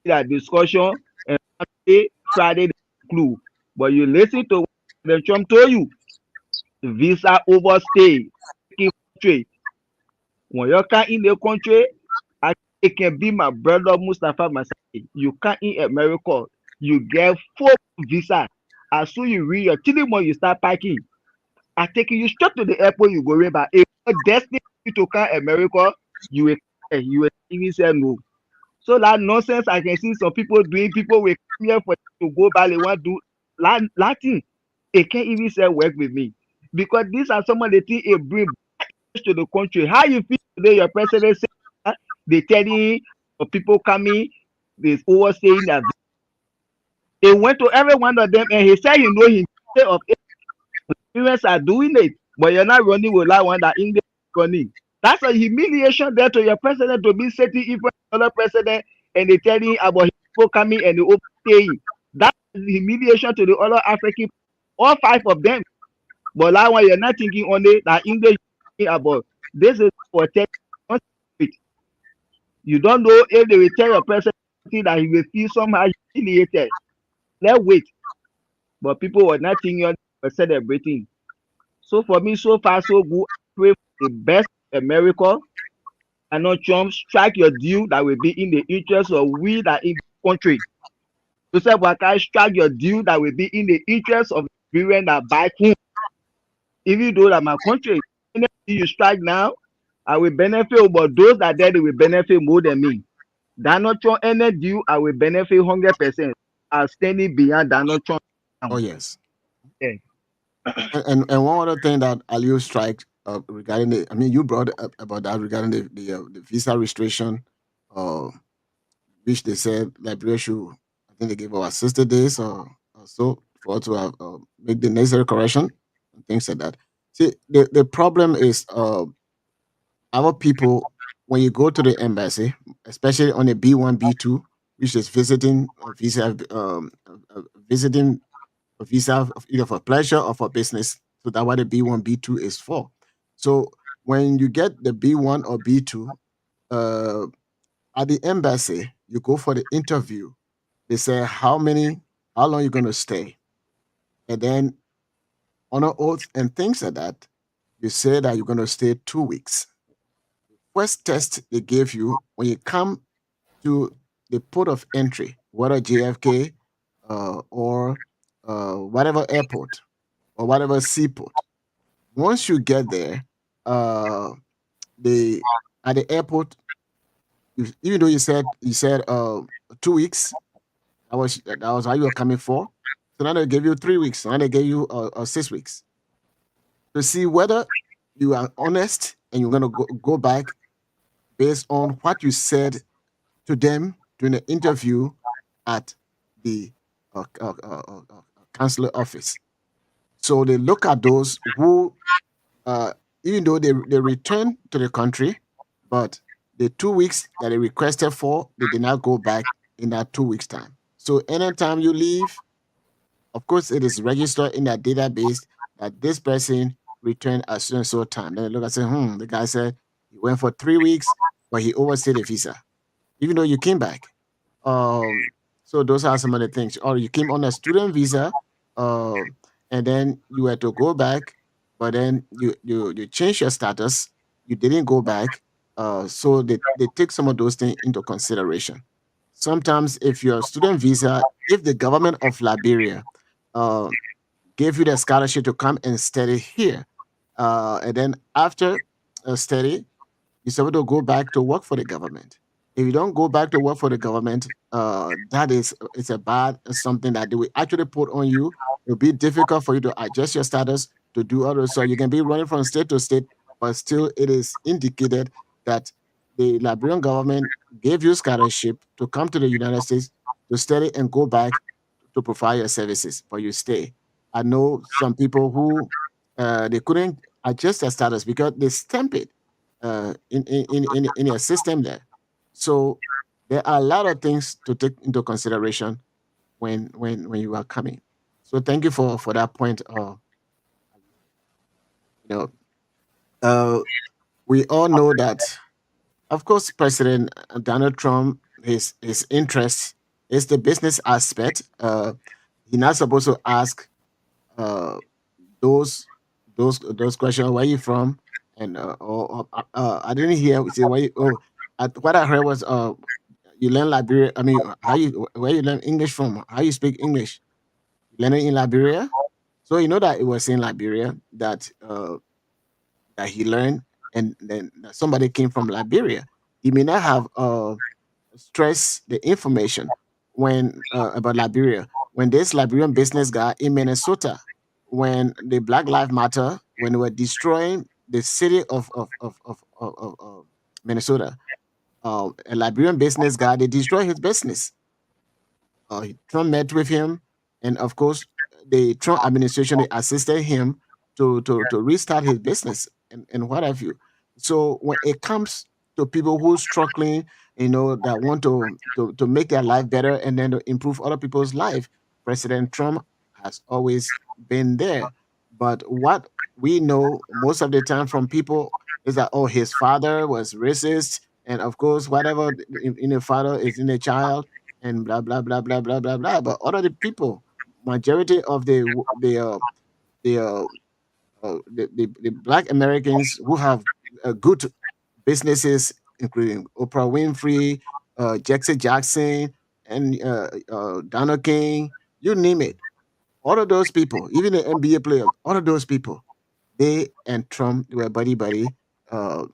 that discussion and Friday the clue. But you listen to what President Trump told you. Visa overstay country. When you come in the country, it can be my brother Mustafa Masai. You come in America, you get 4 month visa. As soon you reach your 3 months, you start packing. I taking you straight to the airport. You go back. If your destiny you to come America, you will even say no. So that nonsense I can see some people doing. People will come here for to go back. They want to do Latin. They can't even say work with me because these are some of the things it bring to the country. How you feel today? Your president say they telling people coming, they overstaying that he went to every one of them and he said he know him of experience are doing it, but you're not running with that one that English running. That's a humiliation there to your president to be sitting in front of another president and they telling about people coming and they overstaying. That's humiliation to the other African, all 5 of them. But that one you're not thinking only that English about. This is for 10. You don't know if they will tell your president that he will feel somehow humiliated. Let's wait. But people were not thinking were celebrating. So for me, so far so good. I pray for the best America. And not Trump strike your deal that will be in the interest of we that in the country. Joseph Boakai strike your deal that will be in the interest of Nigerian that buy food. Even though that my country, anything you strike now, I will benefit, but those that there they will benefit more than me. Donald Trump any deal, I will benefit 100%. I'm standing behind Donald Trump. Oh yes. Yeah. And one other thing that Aliu strike regarding the, I mean, you brought up about that regarding the visa restriction, uh, which they said Liberia should, I think they gave about 60 days or so for us to have, make the necessary correction and things like that. See, the problem is our people, when you go to the embassy, especially on a B1, B2, which is visiting visiting a visa of either for pleasure or for business. So that's what the B1, B2 is for. So when you get the B1 or B2, uh, at the embassy, you go for the interview. They say how long you're going to stay. And then on an oath and things like that, you say that you're going to stay 2 weeks. First test they gave you when you come to the port of entry, whether JFK or whatever airport or whatever seaport. Once you get there, they at the airport, even though you said 2 weeks, that was how you were coming for. So now they gave you 3 weeks. Now they gave you 6 weeks to see whether you are honest and you're gonna go back based on what you said to them during the interview at the consular office. So they look at those who, even though they return to the country, but the 2 weeks that they requested for, they did not go back in that 2 weeks time. So anytime you leave, of course, it is registered in that database that this person returned at so and so time. Then they look and say, the guy said he went for 3 weeks, but he overstayed the visa, even though you came back. So those are some of the things. Or you came on a student visa, and then you had to go back, but then you changed your status. You didn't go back. So they take some of those things into consideration. Sometimes if your student visa, if the government of Liberia uh, gave you the scholarship to come and study here, and then after study, you're supposed to go back to work for the government. If you don't go back to work for the government, that is it's a bad something that they will actually put on you. It'll be difficult for you to adjust your status to do others. So you can be running from state to state, but still it is indicated that the Liberian government gave you scholarship to come to the United States to study and go back to provide your services, but you stay. I know some people who they couldn't adjust their status because they stamp it in a system there. So there are a lot of things to take into consideration when you are coming. So thank you for that point. You know, we all know that, of course, President Donald Trump, his interest is the business aspect. He's not supposed to ask uh, those those questions. Where you from? And I didn't hear say where. What I heard was you learn Liberia. I mean, where you learn English from? How you speak English? You learn it in Liberia. So you know that it was in Liberia that he learned, and then that somebody came from Liberia. He may not have stress the information when about Liberia. When this Liberian business guy in Minnesota, when the Black Lives Matter, when they were destroying the city of Minnesota, a Liberian business guy, they destroyed his business. Trump met with him, and of course, the Trump administration they assisted him to restart his business and what have you. So when it comes to people who struggling, that want to make their life better and then to improve other people's life, President Trump has always been there. But what we know most of the time from people is that his father was racist, and of course, whatever in a father is in a child and blah blah blah blah blah blah blah. But other the people, majority of the, the Black Americans who have good businesses, including Oprah Winfrey, Jackson, and Donald King, you name it. All of those people, even the NBA players, all of those people, they and Trump they were buddy buddy,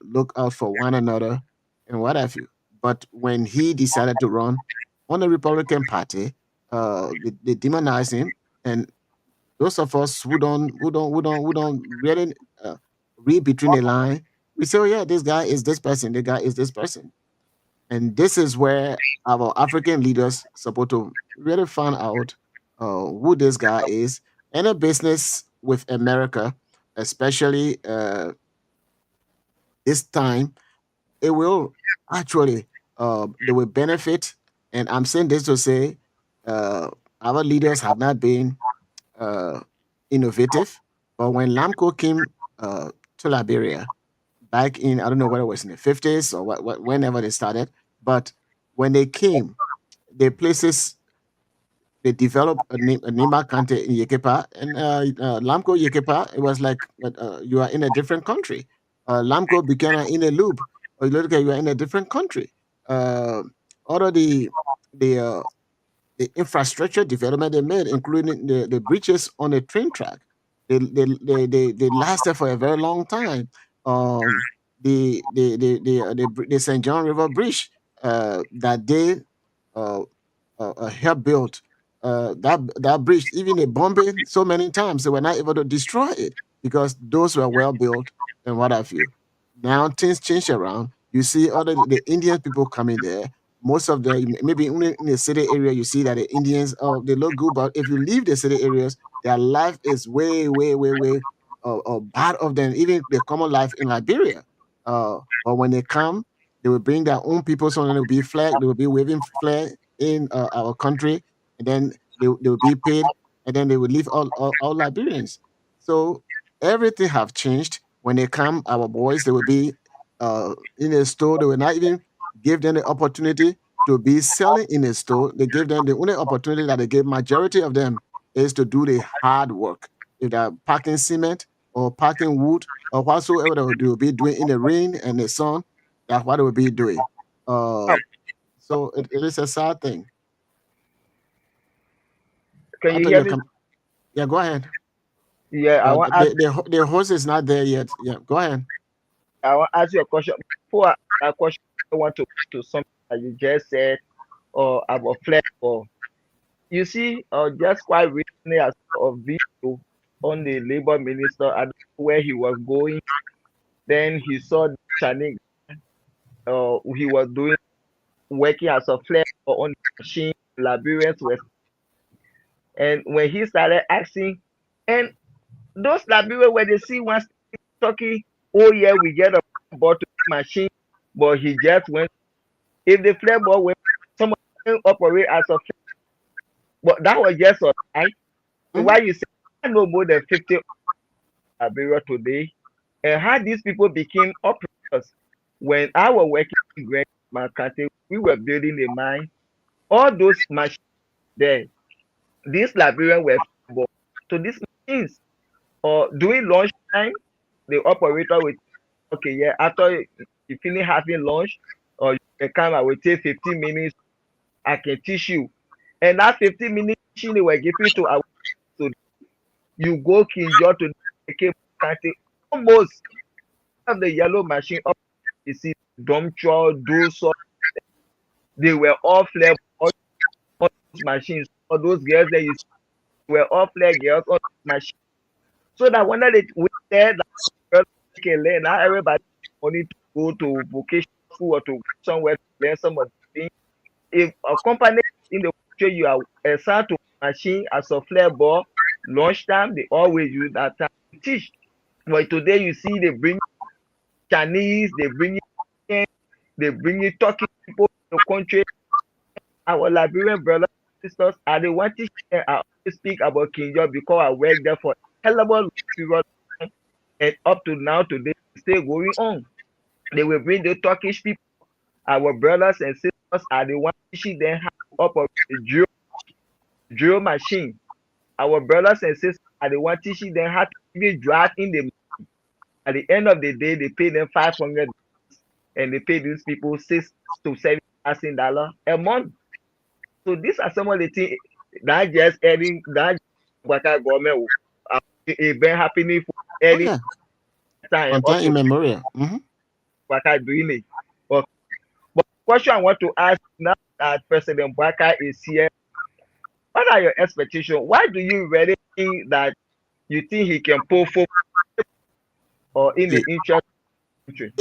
look out for one another and what have you. But when he decided to run on the Republican Party, they demonized him, and those of us who don't really read between the line, we say, oh yeah, this guy is this person, the guy is this person, and this is where our African leaders supposed to really find out who this guy is. Any business with America, especially this time, it will actually they will benefit. And I'm saying this to say our leaders have not been uh, innovative. But when Lamco came to Liberia back in, I don't know whether it was in the 50s or whenever they started, but when they came, the places they developed a Nima Kante in Yekepa and Lamco Yekepa. It was like you are in a different country. Lamco Buchanan in a loop. Or you look at you are in a different country. Uh, All the uh, the infrastructure development they made, including the bridges on the train track, they lasted for a very long time. The St. John River Bridge that they uh, helped build that bridge, even they bombed it so many times they were not able to destroy it because those were well built and what have you. Now things change around. You see other the Indian people coming there. Most of the maybe only in the city area you see that the Indians they look good, but if you leave the city areas, their life is way bad of than even the common life in Liberia. But when they come, they will bring their own people, so there will be flag, they will be waving flag in our country, and then they will be paid, and then they will leave all Liberians. So everything have changed. When they come, our boys, they will be in a store. They will not even give them the opportunity to be selling in a store. They give them the only opportunity that they give majority of them is to do the hard work. If they're packing cement or packing wood or whatsoever they will be doing in the rain and the sun, that's what they will be doing. Uh, so it is a sad thing. Can I you thought hear you're me? coming. Yeah, go ahead. Yeah, The host is not there yet. Yeah, go ahead. I want to ask you a question. Before that question, I want to something that you just said or about flex or you see, just quite recently I saw a video on the labor minister and where he was going. Then he saw the Chinese, he was doing working as a flex on the machine. Liberians were, and when he started asking, and those Liberians when they see one talking, oh yeah, we get a bottle machine, but he just went. If the flex ball went, someone operate as a flex, but that was just a lie. So Mhm. why you say I know more than 50 Liberia today, and how these people became operators. When I was working in Great Makate, we were building a mine. All those machines there, these Liberians were flexible. So these machines, or during lunchtime, the operator would okay, yeah, after you finish having lunch, or you can come, I will take 15 minutes, I can teach you. And that 15 minutes teaching they were giving to our students, you go Kinjo to the Cape County, almost have the yellow machine up, you see, Domcho, do so, they were all flag, all those machines, all those girls that you see were all flag girls on machine. So that when they went there, that girls can learn, now everybody only to go to vocational school or to go somewhere to learn some of the things. If a company in the country you are assigned to machine as a flare ball, lunchtime, they always use that time to teach. But today you see they bring Chinese, they bring in, they bring in Turkish people in the country. Our Liberian brothers and sisters, I don't want to share, I always speak about King George because I worked there for a hell of a long period of time, and up to now today it's still going on. They will bring the Turkish people, our brothers and sisters are the ones teaching them how to operate the drill machine. Our brothers and sisters are the ones teaching them how to even drive in the. At the end of the day, they pay them 500, and they pay these people $6,000 to $7,000 a month. So these are some of the things that just adding that Waka government it been happening for Oh, any yeah. time On up time to immemorial. Waka doing it. But question I want to ask now that President Waka is here, what are your expectations? Why do you really think that you think he can pull forward or in the See, interest of the country?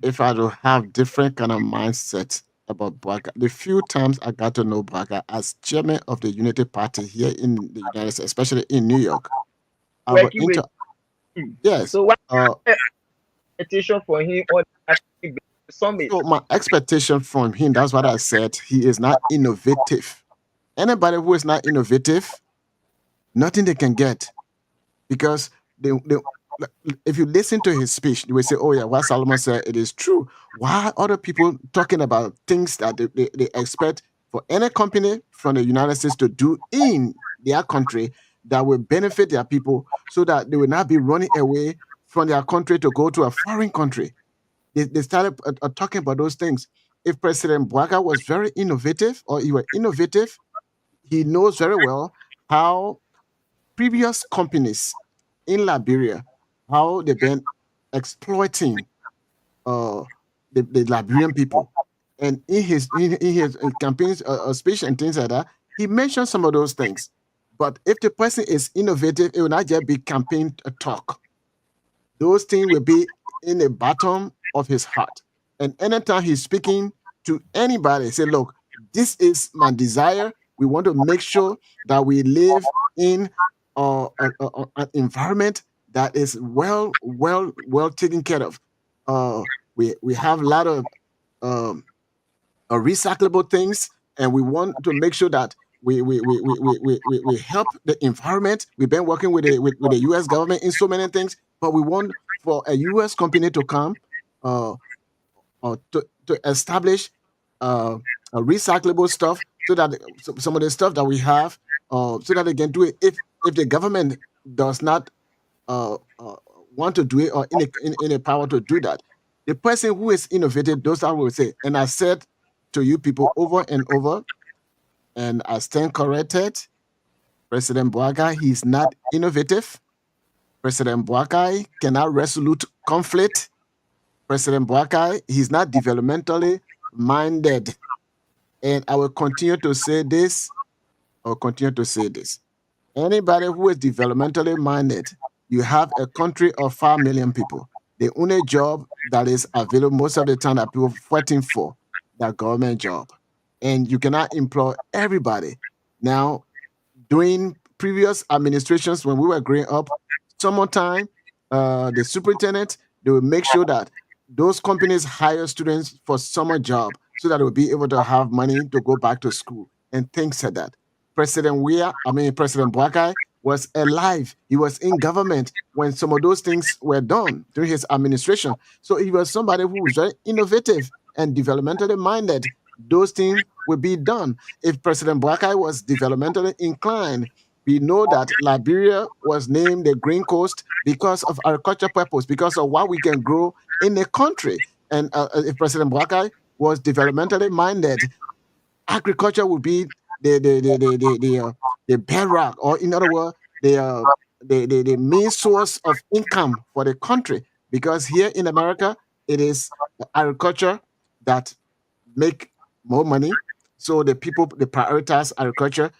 if I do have different kind of mindset about Bwaga, the few times I got to know Bwaga as chairman of the Unity Party here in the United States, especially in New York, our Working with inter him. yes. So what Uh, expectation for him on the African summit? so my expectation from him, that's what I said. He is not innovative. Anybody who is not innovative, nothing they can get because they if you listen to his speech, you will say, "Oh yeah, what Solomon said, it is true." Why are other people talking about things that they expect for any company from the United States to do in their country that will benefit their people, so that they will not be running away from their country to go to a foreign country? They started talking about those things. If President Bwaga was very innovative, or he were innovative, he knows very well how previous companies in Liberia, how they've been exploiting uh, the Liberian people. And in his campaigns, speech and things like that, he mentioned some of those things. But if the person is innovative, it will not just be campaign talk. Those things will be in the bottom of his heart. And anytime he's speaking to anybody, say, look, this is my desire. We want to make sure that we live in an environment that is well taken care of. We have a lot of um, recyclable things, and we want to make sure that we help the environment. We've been working with the US government in so many things, but we want for a US company to come uh, to establish recyclable stuff, so that some of the stuff that we have, so that they can do it. If the government does not uh, uh, want to do it, or in a power to do that, the person who is innovative, those I will say. And I said to you people over and over, and I stand corrected. President Boakai, he's not innovative. President Boakai cannot resolute conflict. President Boakai, he's not developmentally minded. And I will continue to say this. I'll continue to say this. Anybody who is developmentally minded, you have a country of 5 million people. The only job that is available most of the time that people are fighting for, that government job. And you cannot employ everybody. Now, during previous administrations, when we were growing up, summertime, the superintendent, they will make sure that those companies hire students for summer job, so that they will be able to have money to go back to school and things like that. President Boakai was alive. He was in government when some of those things were done during his administration. So he was somebody who was very innovative and developmentally minded. Those things will be done. If President Boakai was developmentally inclined, we know that Liberia was named the Green Coast because of agriculture purpose, because of what we can grow in the country. And if President Boakai was developmentally minded, agriculture would be the bedrock, or in other words, the main source of income for the country. Because here in America, it is agriculture that make more money. So the people they prioritize agriculture.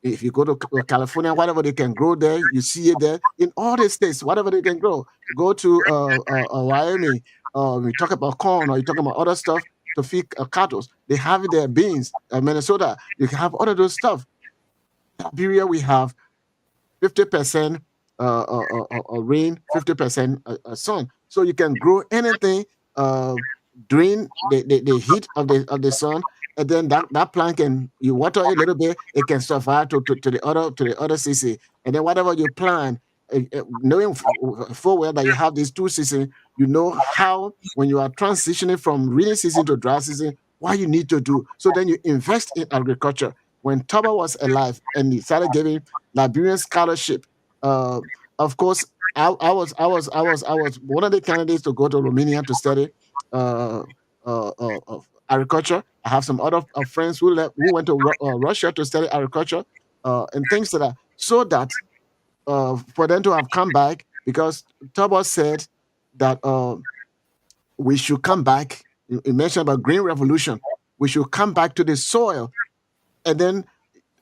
If you go to California, whatever they can grow there, you see it there in all the states. Whatever they can grow, go to Wyoming. We talk about corn, or you talk about other stuff to feed cattle. They have it there. Beans. Minnesota, you can have all of those stuff. Liberia, we have 50% rain, 50% sun. So you can grow anything during the heat of the sun, and then that plant can, you water it a little bit, it can survive to the other season. And then whatever you plant, knowing full well that you have these two seasons, you know how, when you are transitioning from rainy season to dry season, what you need to do. So then you invest in agriculture. When Toba was alive and he started giving Liberian scholarship, uh, of course, I was one of the candidates to go to Romania to study uh, agriculture. I have some other friends who went to Russia to study agriculture and things like that. So that for them to have come back, because Toba said that we should come back. You mentioned about green revolution. We should come back to the soil, and then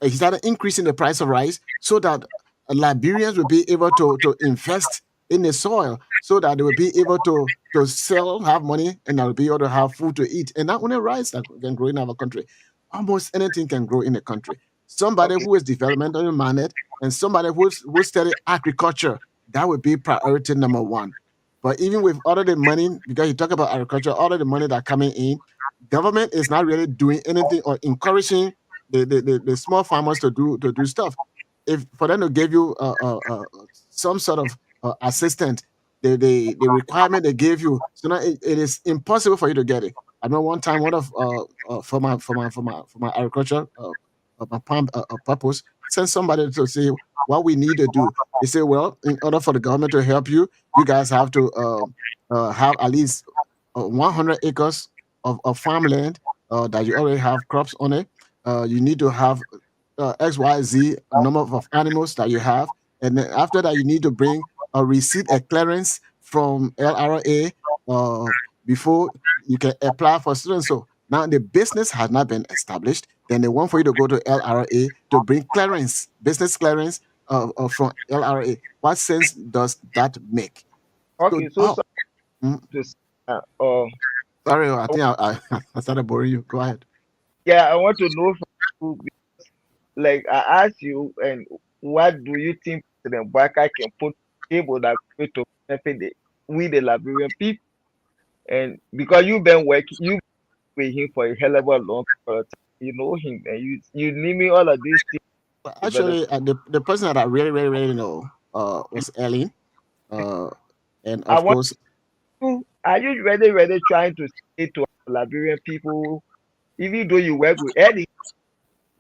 he started increasing the price of rice so that Liberians will be able to invest in the soil, so that they will be able to sell, have money, and they'll be able to have food to eat. And not only rice that can grow in our country, almost anything can grow in the country. Somebody Okay. who is developmentally minded and somebody who study agriculture, that would be priority number one. But even with all of the money, because you talk about agriculture, all of the money that coming in, government is not really doing anything or encouraging the small farmers to do stuff. If for them to give you some sort of assistant, the requirement they gave you, so now it is impossible for you to get it. I know one time, one of for my agriculture my farm purpose, sent somebody to say what we need to do. They say, well, in order for the government to help you, you guys have to have at least 100 acres of farmland that you already have crops on it. You need to have XYZ number of animals that you have. And then after that, you need to bring a receipt, a clearance from LRA before you can apply for students. So now the business has not been established. Then they want for you to go to LRA to bring clearance, business clearance from LRA. What sense does that make? So, Okay. So mm, to sorry, I think I started boring you. Go ahead. yeah, I want to know from you, like I asked you, and what do you think President Baka can put on the table that going to benefit the Liberian people? And because you've been working, you with him for a hell of a long period of time, you know him, and you name me all of these things Well, develop. actually, the person that I really, really, really know was Ellen. Uh, and I of want course, to. Are you really trying to say to Liberian people, even though you work with Eddie,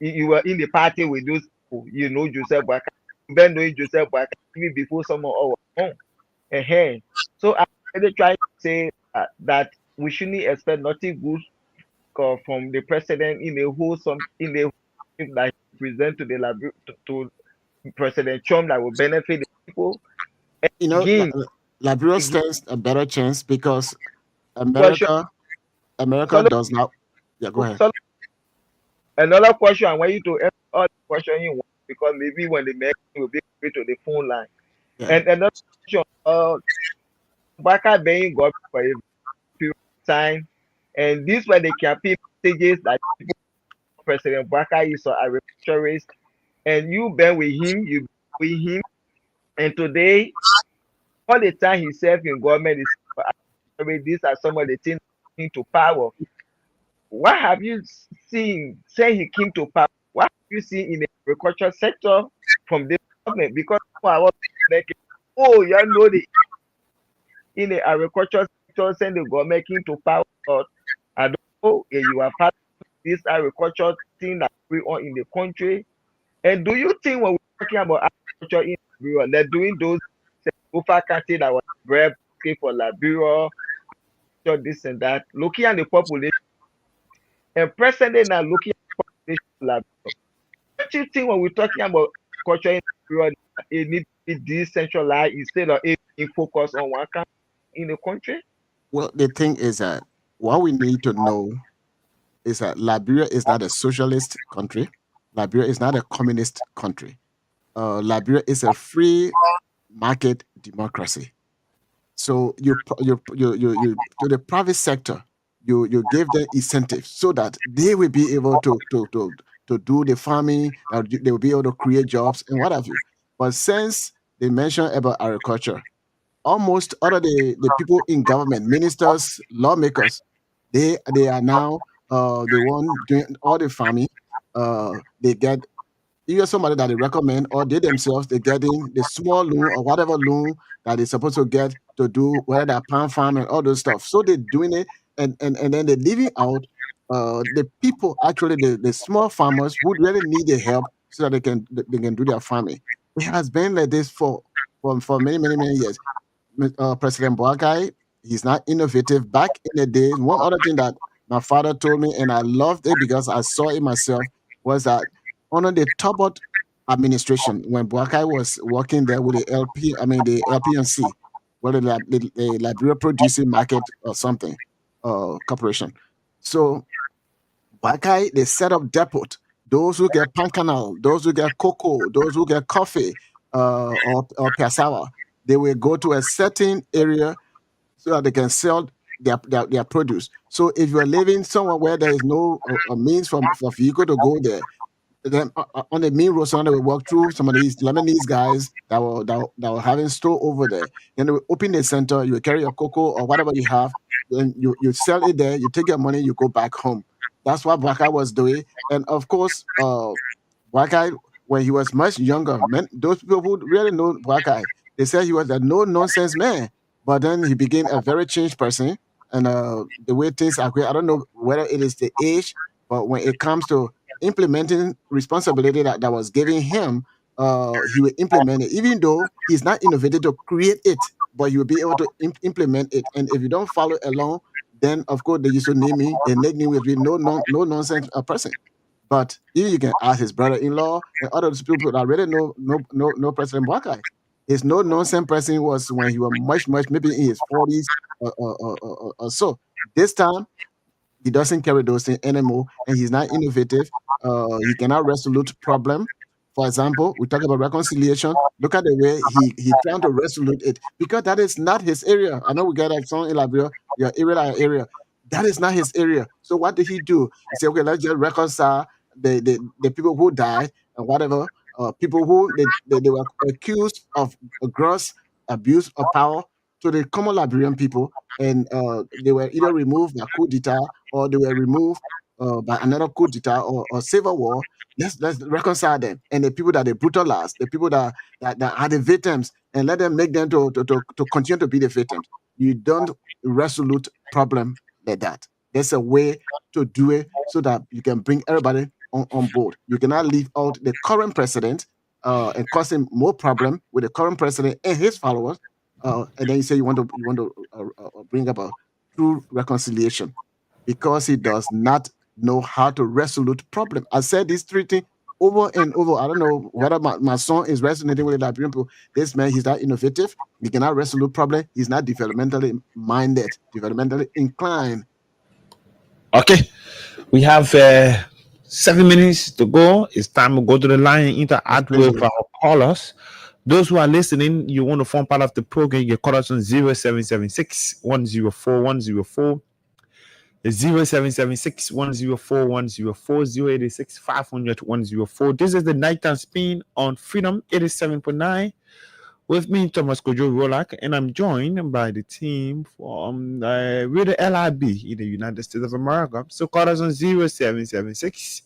you were in the party with those people, you know Joseph Baka, you been knowing Joseph Baka even before someone else was home. So I'm really trying to say that we shouldn't expect nothing good from the president in the whole thing that he present to to President Trump that will benefit the people. you know, Again, Liberia again, stands a better chance because question. America So, does not. Yeah, go ahead. so another question. I want you to answer all the question you want, because maybe when the next will be free to the phone line. Yeah. And another question. Baka being God for a period of time, and these were the campaign messages that people, President Baka is a agriculturist, and you been with him, you been with him, and today all the time he served in government is for agriculturist. These are some of the things he came to power. What have you seen since he came to power? What have you seen in the agriculture sector from this government? Because I was like, oh, you know the in the agriculture sector since the government came to power. But I don't know if you are part of this agriculture thing that's going on in the country. And do you think when we're talking about agriculture in Liberia, they're doing those over country that was bread for Liberia, this and that, looking at the population? And president are looking at population of Liberia. Don't you think when we're talking about culture in Liberia, it needs to be decentralized instead of it being focused on one country in the country? Well, the thing is that what we need to know is that Liberia is not a socialist country. Liberia is not a communist country. Liberia is a free market democracy. So you to the private sector, you give them incentives so that they will be able to do the farming, they will be able to create jobs and what have you. But since they mention about agriculture, almost all of the people in government, ministers, lawmakers, they are now the one doing all the farming. They get either somebody that they recommend or they themselves they're getting the small loan or whatever loan that they're supposed to get to do whether they're palm farm and all those stuff. So they're doing it and then they're leaving out the people actually the small farmers who really need the help so that they can do their farming. It has been like this for many years. President Boakai, he's not innovative. Back in the days, one other thing that my father told me, and I loved it because I saw it myself, was that under the Tobot administration, when Boakai was working there with the the LPNC, well, the Liberia Producing Market or something, corporation. So Boakai, they set up depot. Those who get palm kernel, those who get cocoa, those who get coffee, or cassava, they will go to a certain area so that they can sell their produce. So if you are living somewhere where there is no means for vehicle to go there, then on the main road, someone will walk through some of these Lebanese guys that were having store over there. Then they will open the center, you will carry your cocoa or whatever you have, then you sell it there, you take your money, you go back home. That's what Baka was doing. And of course, Baka, when he was much younger, those people who really know Baka, they said he was a no nonsense man. But then he became a very changed person. And the way things are going, I don't know whether it is the age, but when it comes to implementing responsibility that was given him, he will implement it, even though he's not innovative to create it, but he will be able to implement it. And if you don't follow along, then of course they used to name me. They name me with no nonsense person. But you can ask his brother-in-law and other people that really know President Boakai. His no nonsense person was when he was much maybe in his 40s or so. This time he doesn't carry those things anymore, and he's not innovative. He cannot resolute problem. For example, we talk about reconciliation. Look at the way he trying to resolute it because that is not his area. I know we got that song in Liberia, your area. That is not his area. So what did he do? He said, okay, let's just reconcile the people who died and whatever. People who they were accused of gross abuse of power to the common Liberian people, and they were either removed by coup d'etat or they were removed by another coup d'etat or civil war. Let's reconcile them and the people that they brutalized, the people that are the victims, and let them make them to continue to be the victims. You don't resolute problem like that. There's a way to do it so that you can bring everybody on board. You cannot leave out the current president and cause him more problem with the current president and his followers. And then you say you want to bring about true reconciliation because he does not know how to resolute problem. I said this three things over and over. I don't know whether my son is resonating with the Liberian people. This man, he's not innovative. He cannot resolute problem. He's not developmentally minded, developmentally inclined. Okay, we have 7 minutes to go. It's time to go to the line and interact with our callers. Those who are listening, you want to form part of the program, you can call us on 0776 104 104. 0776 104 104 086 500 104. This is the nighttime spin on Freedom 87.9. With me, Thomas Kojo Rolak, and I'm joined by the team from with the LIB in the United States of America. So call us on 0776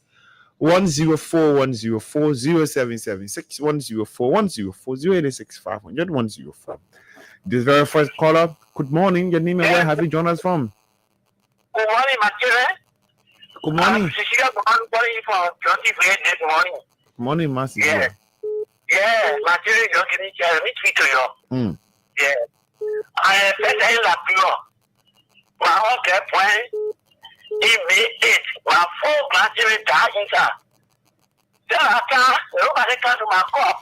104 104 0776 104 104 086 500 104. This very first caller, good morning. Your name and where have you joined us from? Good morning, Matthew. Good morning. Cecilia, I'm calling you from 28 this morning. Good morning, Master. Yeah, Matthew, you're getting me tweet to you. Yeah. I said, hey, Lapio. My uncle, point. He made it. My full graduate died inside. Then after, nobody come to my call.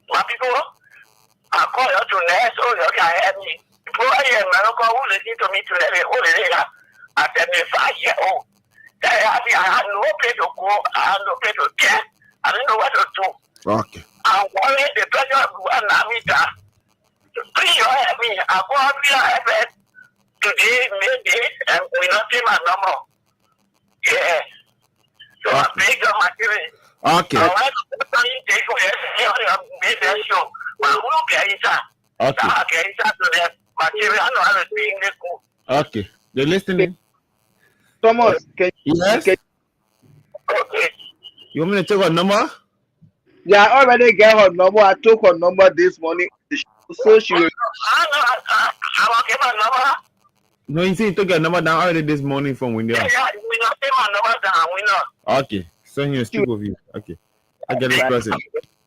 My people, I call you to nurse, so you can help me. Before I am, my uncle who listen to me to let me hold it. I said, me 5 years old. I had no place to go, I had no place to get. I didn't know what to do. Okay. I wanted the president to run Namita. Please help me. I go out here today, maybe, and we not see my number. Yeah. So I beg your material. Okay. I want to take for your business show. But who get it? Okay. I get it to the material. I know how to speak English. Okay. You're listening? Thomas, Yes. Okay. You want me to take a number? yeah, I already get her number. I took her number this morning, so she will. I will get my number. No, you see, you took your number down already this morning from Windy. Yeah, we not take my number down. We not. Okay. So he'll speak with you. Okay. I get this person.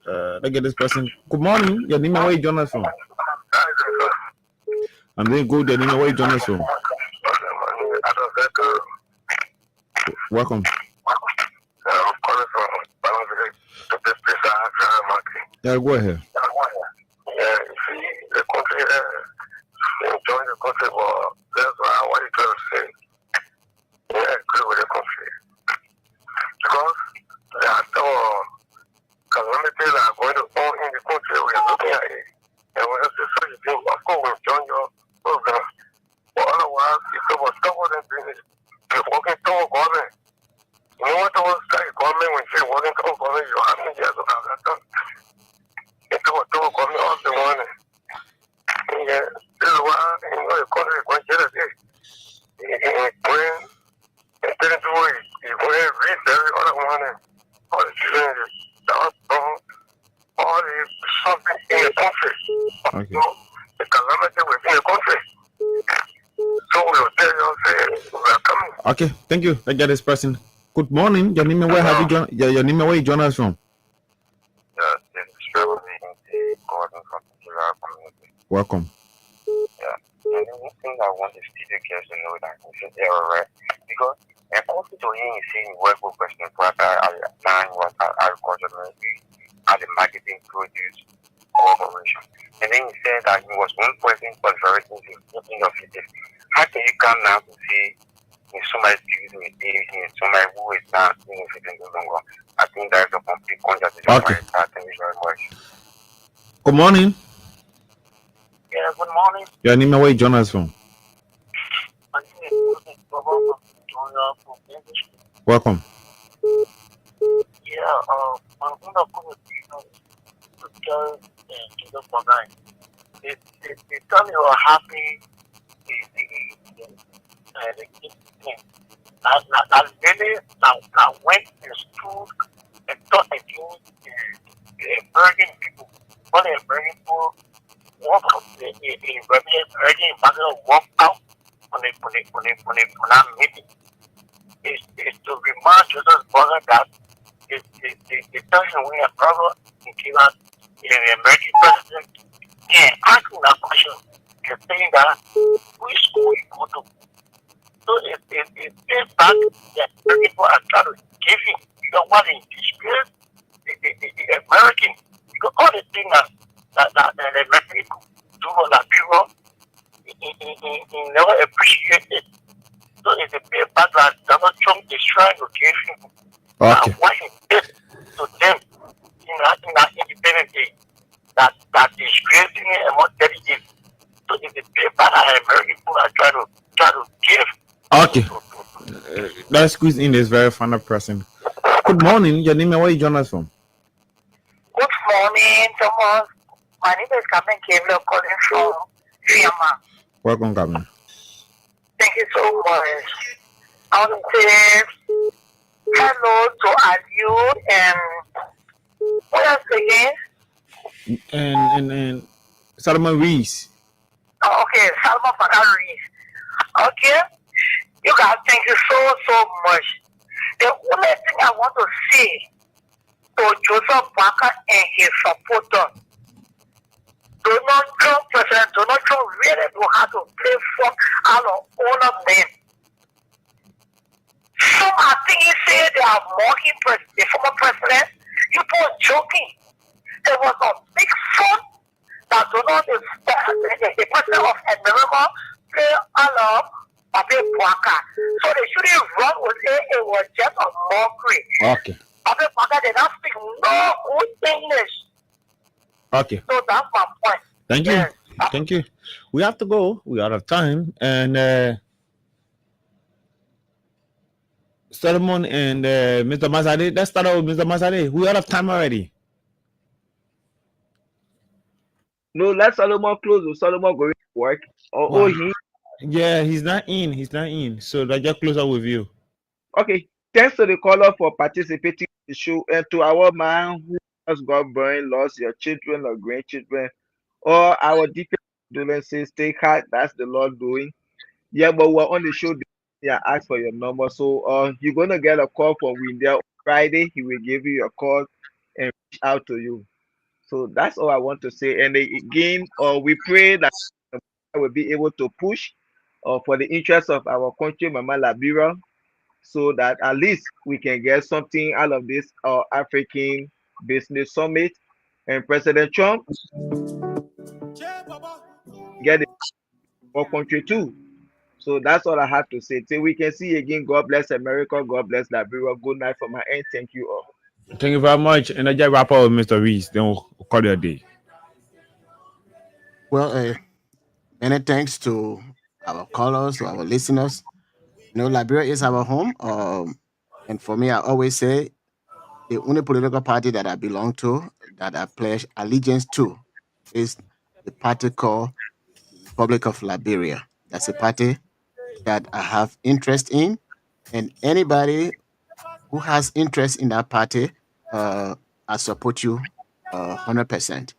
I get this person. Good morning. Your name and where you join us from? I'm doing good. Your name and where you join us from? Welcome. I'm calling from Balance to this place. Yeah, go ahead. Yeah, you see, the country, enjoying the country, well, that's what you trying to say. Yeah, I agree with the country. Because there are some calamities that are going on in the country. We are looking at it. And when you say such a thing, of course, we'll join your program. But otherwise, if it was double then doing it, you're working toward government. You know what I was saying? Government, when you're working toward government, you have me years of that. If it was toward government all the morning. Yeah, this is why, you know, the country is going to get it. When instead of doing it, you go ahead and read every other morning. All the children, that was wrong. All the something in the country. Okay. You know, the calamity within the country. So we'll tell you, say, we are coming. Okay. Thank you. I get this person. Good morning. Your name and where have you joined? Your name and where you join us from? Yeah, this is Trevor the Gordon from the Kira community. Welcome. Yeah. And the one thing I want the student kids to know that it's an error, right? Because a conflict to him is saying work with question for agriculture at the marketing produce corporation. And then he said that he was one person for very innovative. How can you come now to say in somebody in somebody who is not innovating no longer? I think that is a complete contradiction. Okay. Thank you very much. Good morning. Yeah, good morning. Your name and where you join us from? My name is from English. Welcome. Yeah, I'm going to come to tell the program. They tell you are happy. The thing. I really now went to school and taught again the American people. What the American people walk out, the American people walk out on that meeting. Is to remind Jesus brother that the person we have brother in Cuba, the American president, and asking that question, and saying that which school you go to. So it's back that people are trying to give him, you know what, in disgrace the American, because all the things that the American do on that people, he never appreciated. So it's a big back that Donald Trump is trying to give him. Okay. What he did to them in that independent day, that disgracing him and what that he did. So it's a big back that American people are trying to give. Okay. Let's squeeze in this very final person. Good morning. Your name and where you join us from? Good morning, Thomas. My name is Captain Kevlo calling from Fiamma. Welcome, Captain. Thank you so much. I want to say hello to Aliu and what else again? And Solomon Reese. Oh, okay, Salma Fakari. Okay, you guys, thank you so much. The only thing I want to say to Joseph Parker and his supporters, President Donald Trump really know how to play fuck out of all of them. are mocking the former president. You were joking. It was a big fun that Donald, the president of America, play along Pape Bouaka. So they shouldn't run with it. It was just a mockery. Okay. Pape Bouaka did not speak no good English. Okay. So that's my point. Thank you. Yes. Thank you. We have to go. We are out of time. And Solomon and Mr. Masade. Let's start out with Mr. Masade. We out of time already. No, let Solomon close. With Solomon going to work. Wow. Oh, he. Yeah, he's not in. He's not in. So I just close out with you. Okay. Thanks to the caller for participating in the show, and to our man who has got burned, lost your children or grandchildren, or our deepest condolences. Take heart. That's the Lord doing. Yeah, but we're on the show. Yeah, ask for your number. So you're gonna get a call from Windell on Friday. He will give you your call and reach out to you. So that's all I want to say. And again, we pray that we'll be able to push for the interest of our country, Mama Liberia, so that at least we can get something out of this African Business Summit. And President Trump get it for country too. So that's all I have to say. Till we can see you again. God bless America. God bless Liberia. Good night from my end. Thank you all. Thank you very much. And I just wrap up with Mr. Reese. Then we'll call it a day. Well, many thanks to our callers, to our listeners. You know, Liberia is our home. And for me, I always say the only political party that I belong to, that I pledge allegiance to, is the party called Republic of Liberia. That's a party that I have interest in. And anybody who has interest in that party, I support you 100%.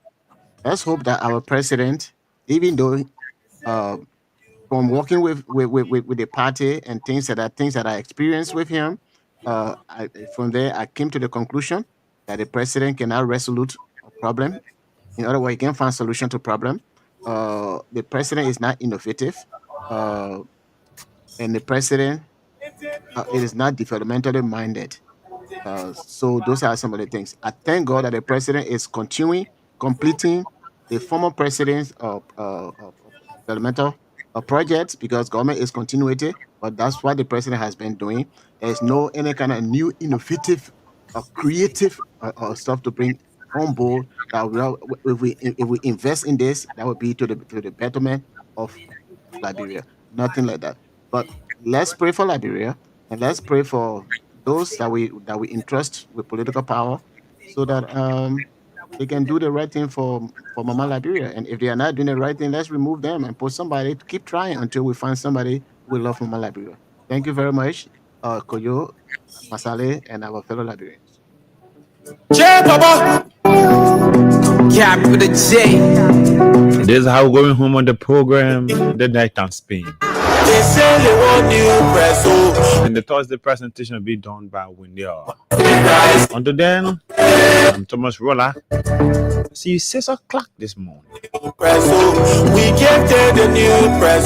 Let's hope that our president, even though from working with the party and things that I experienced with him, from there I came to the conclusion that the president cannot resolve a problem. In other words, he can find solution to problem. The president is not innovative, and the president it is not developmentally minded. So those are some of the things. I thank God that the president is completing the former president's developmental projects, because government is continuity, but that's what the president has been doing. There's no any kind of new innovative or creative stuff to bring on board. That if we invest in this, that would be to the betterment of Liberia. Nothing like that. But let's pray for Liberia, and let's pray for those that we entrust with political power, so that they can do the right thing for Mama Liberia. And if they are not doing the right thing, let's remove them and put somebody to keep trying until we find somebody who will love Mama Liberia. Thank you very much, Koyo, Masale, and our fellow Liberians. Cap with a J. This is how we're going home on the program, the nighttime Spain. They say they want new press. And the Thursday presentation will be done by Windell. Until then, I'm Thomas Rolla. See you 6 o'clock this morning. We gave them the new press.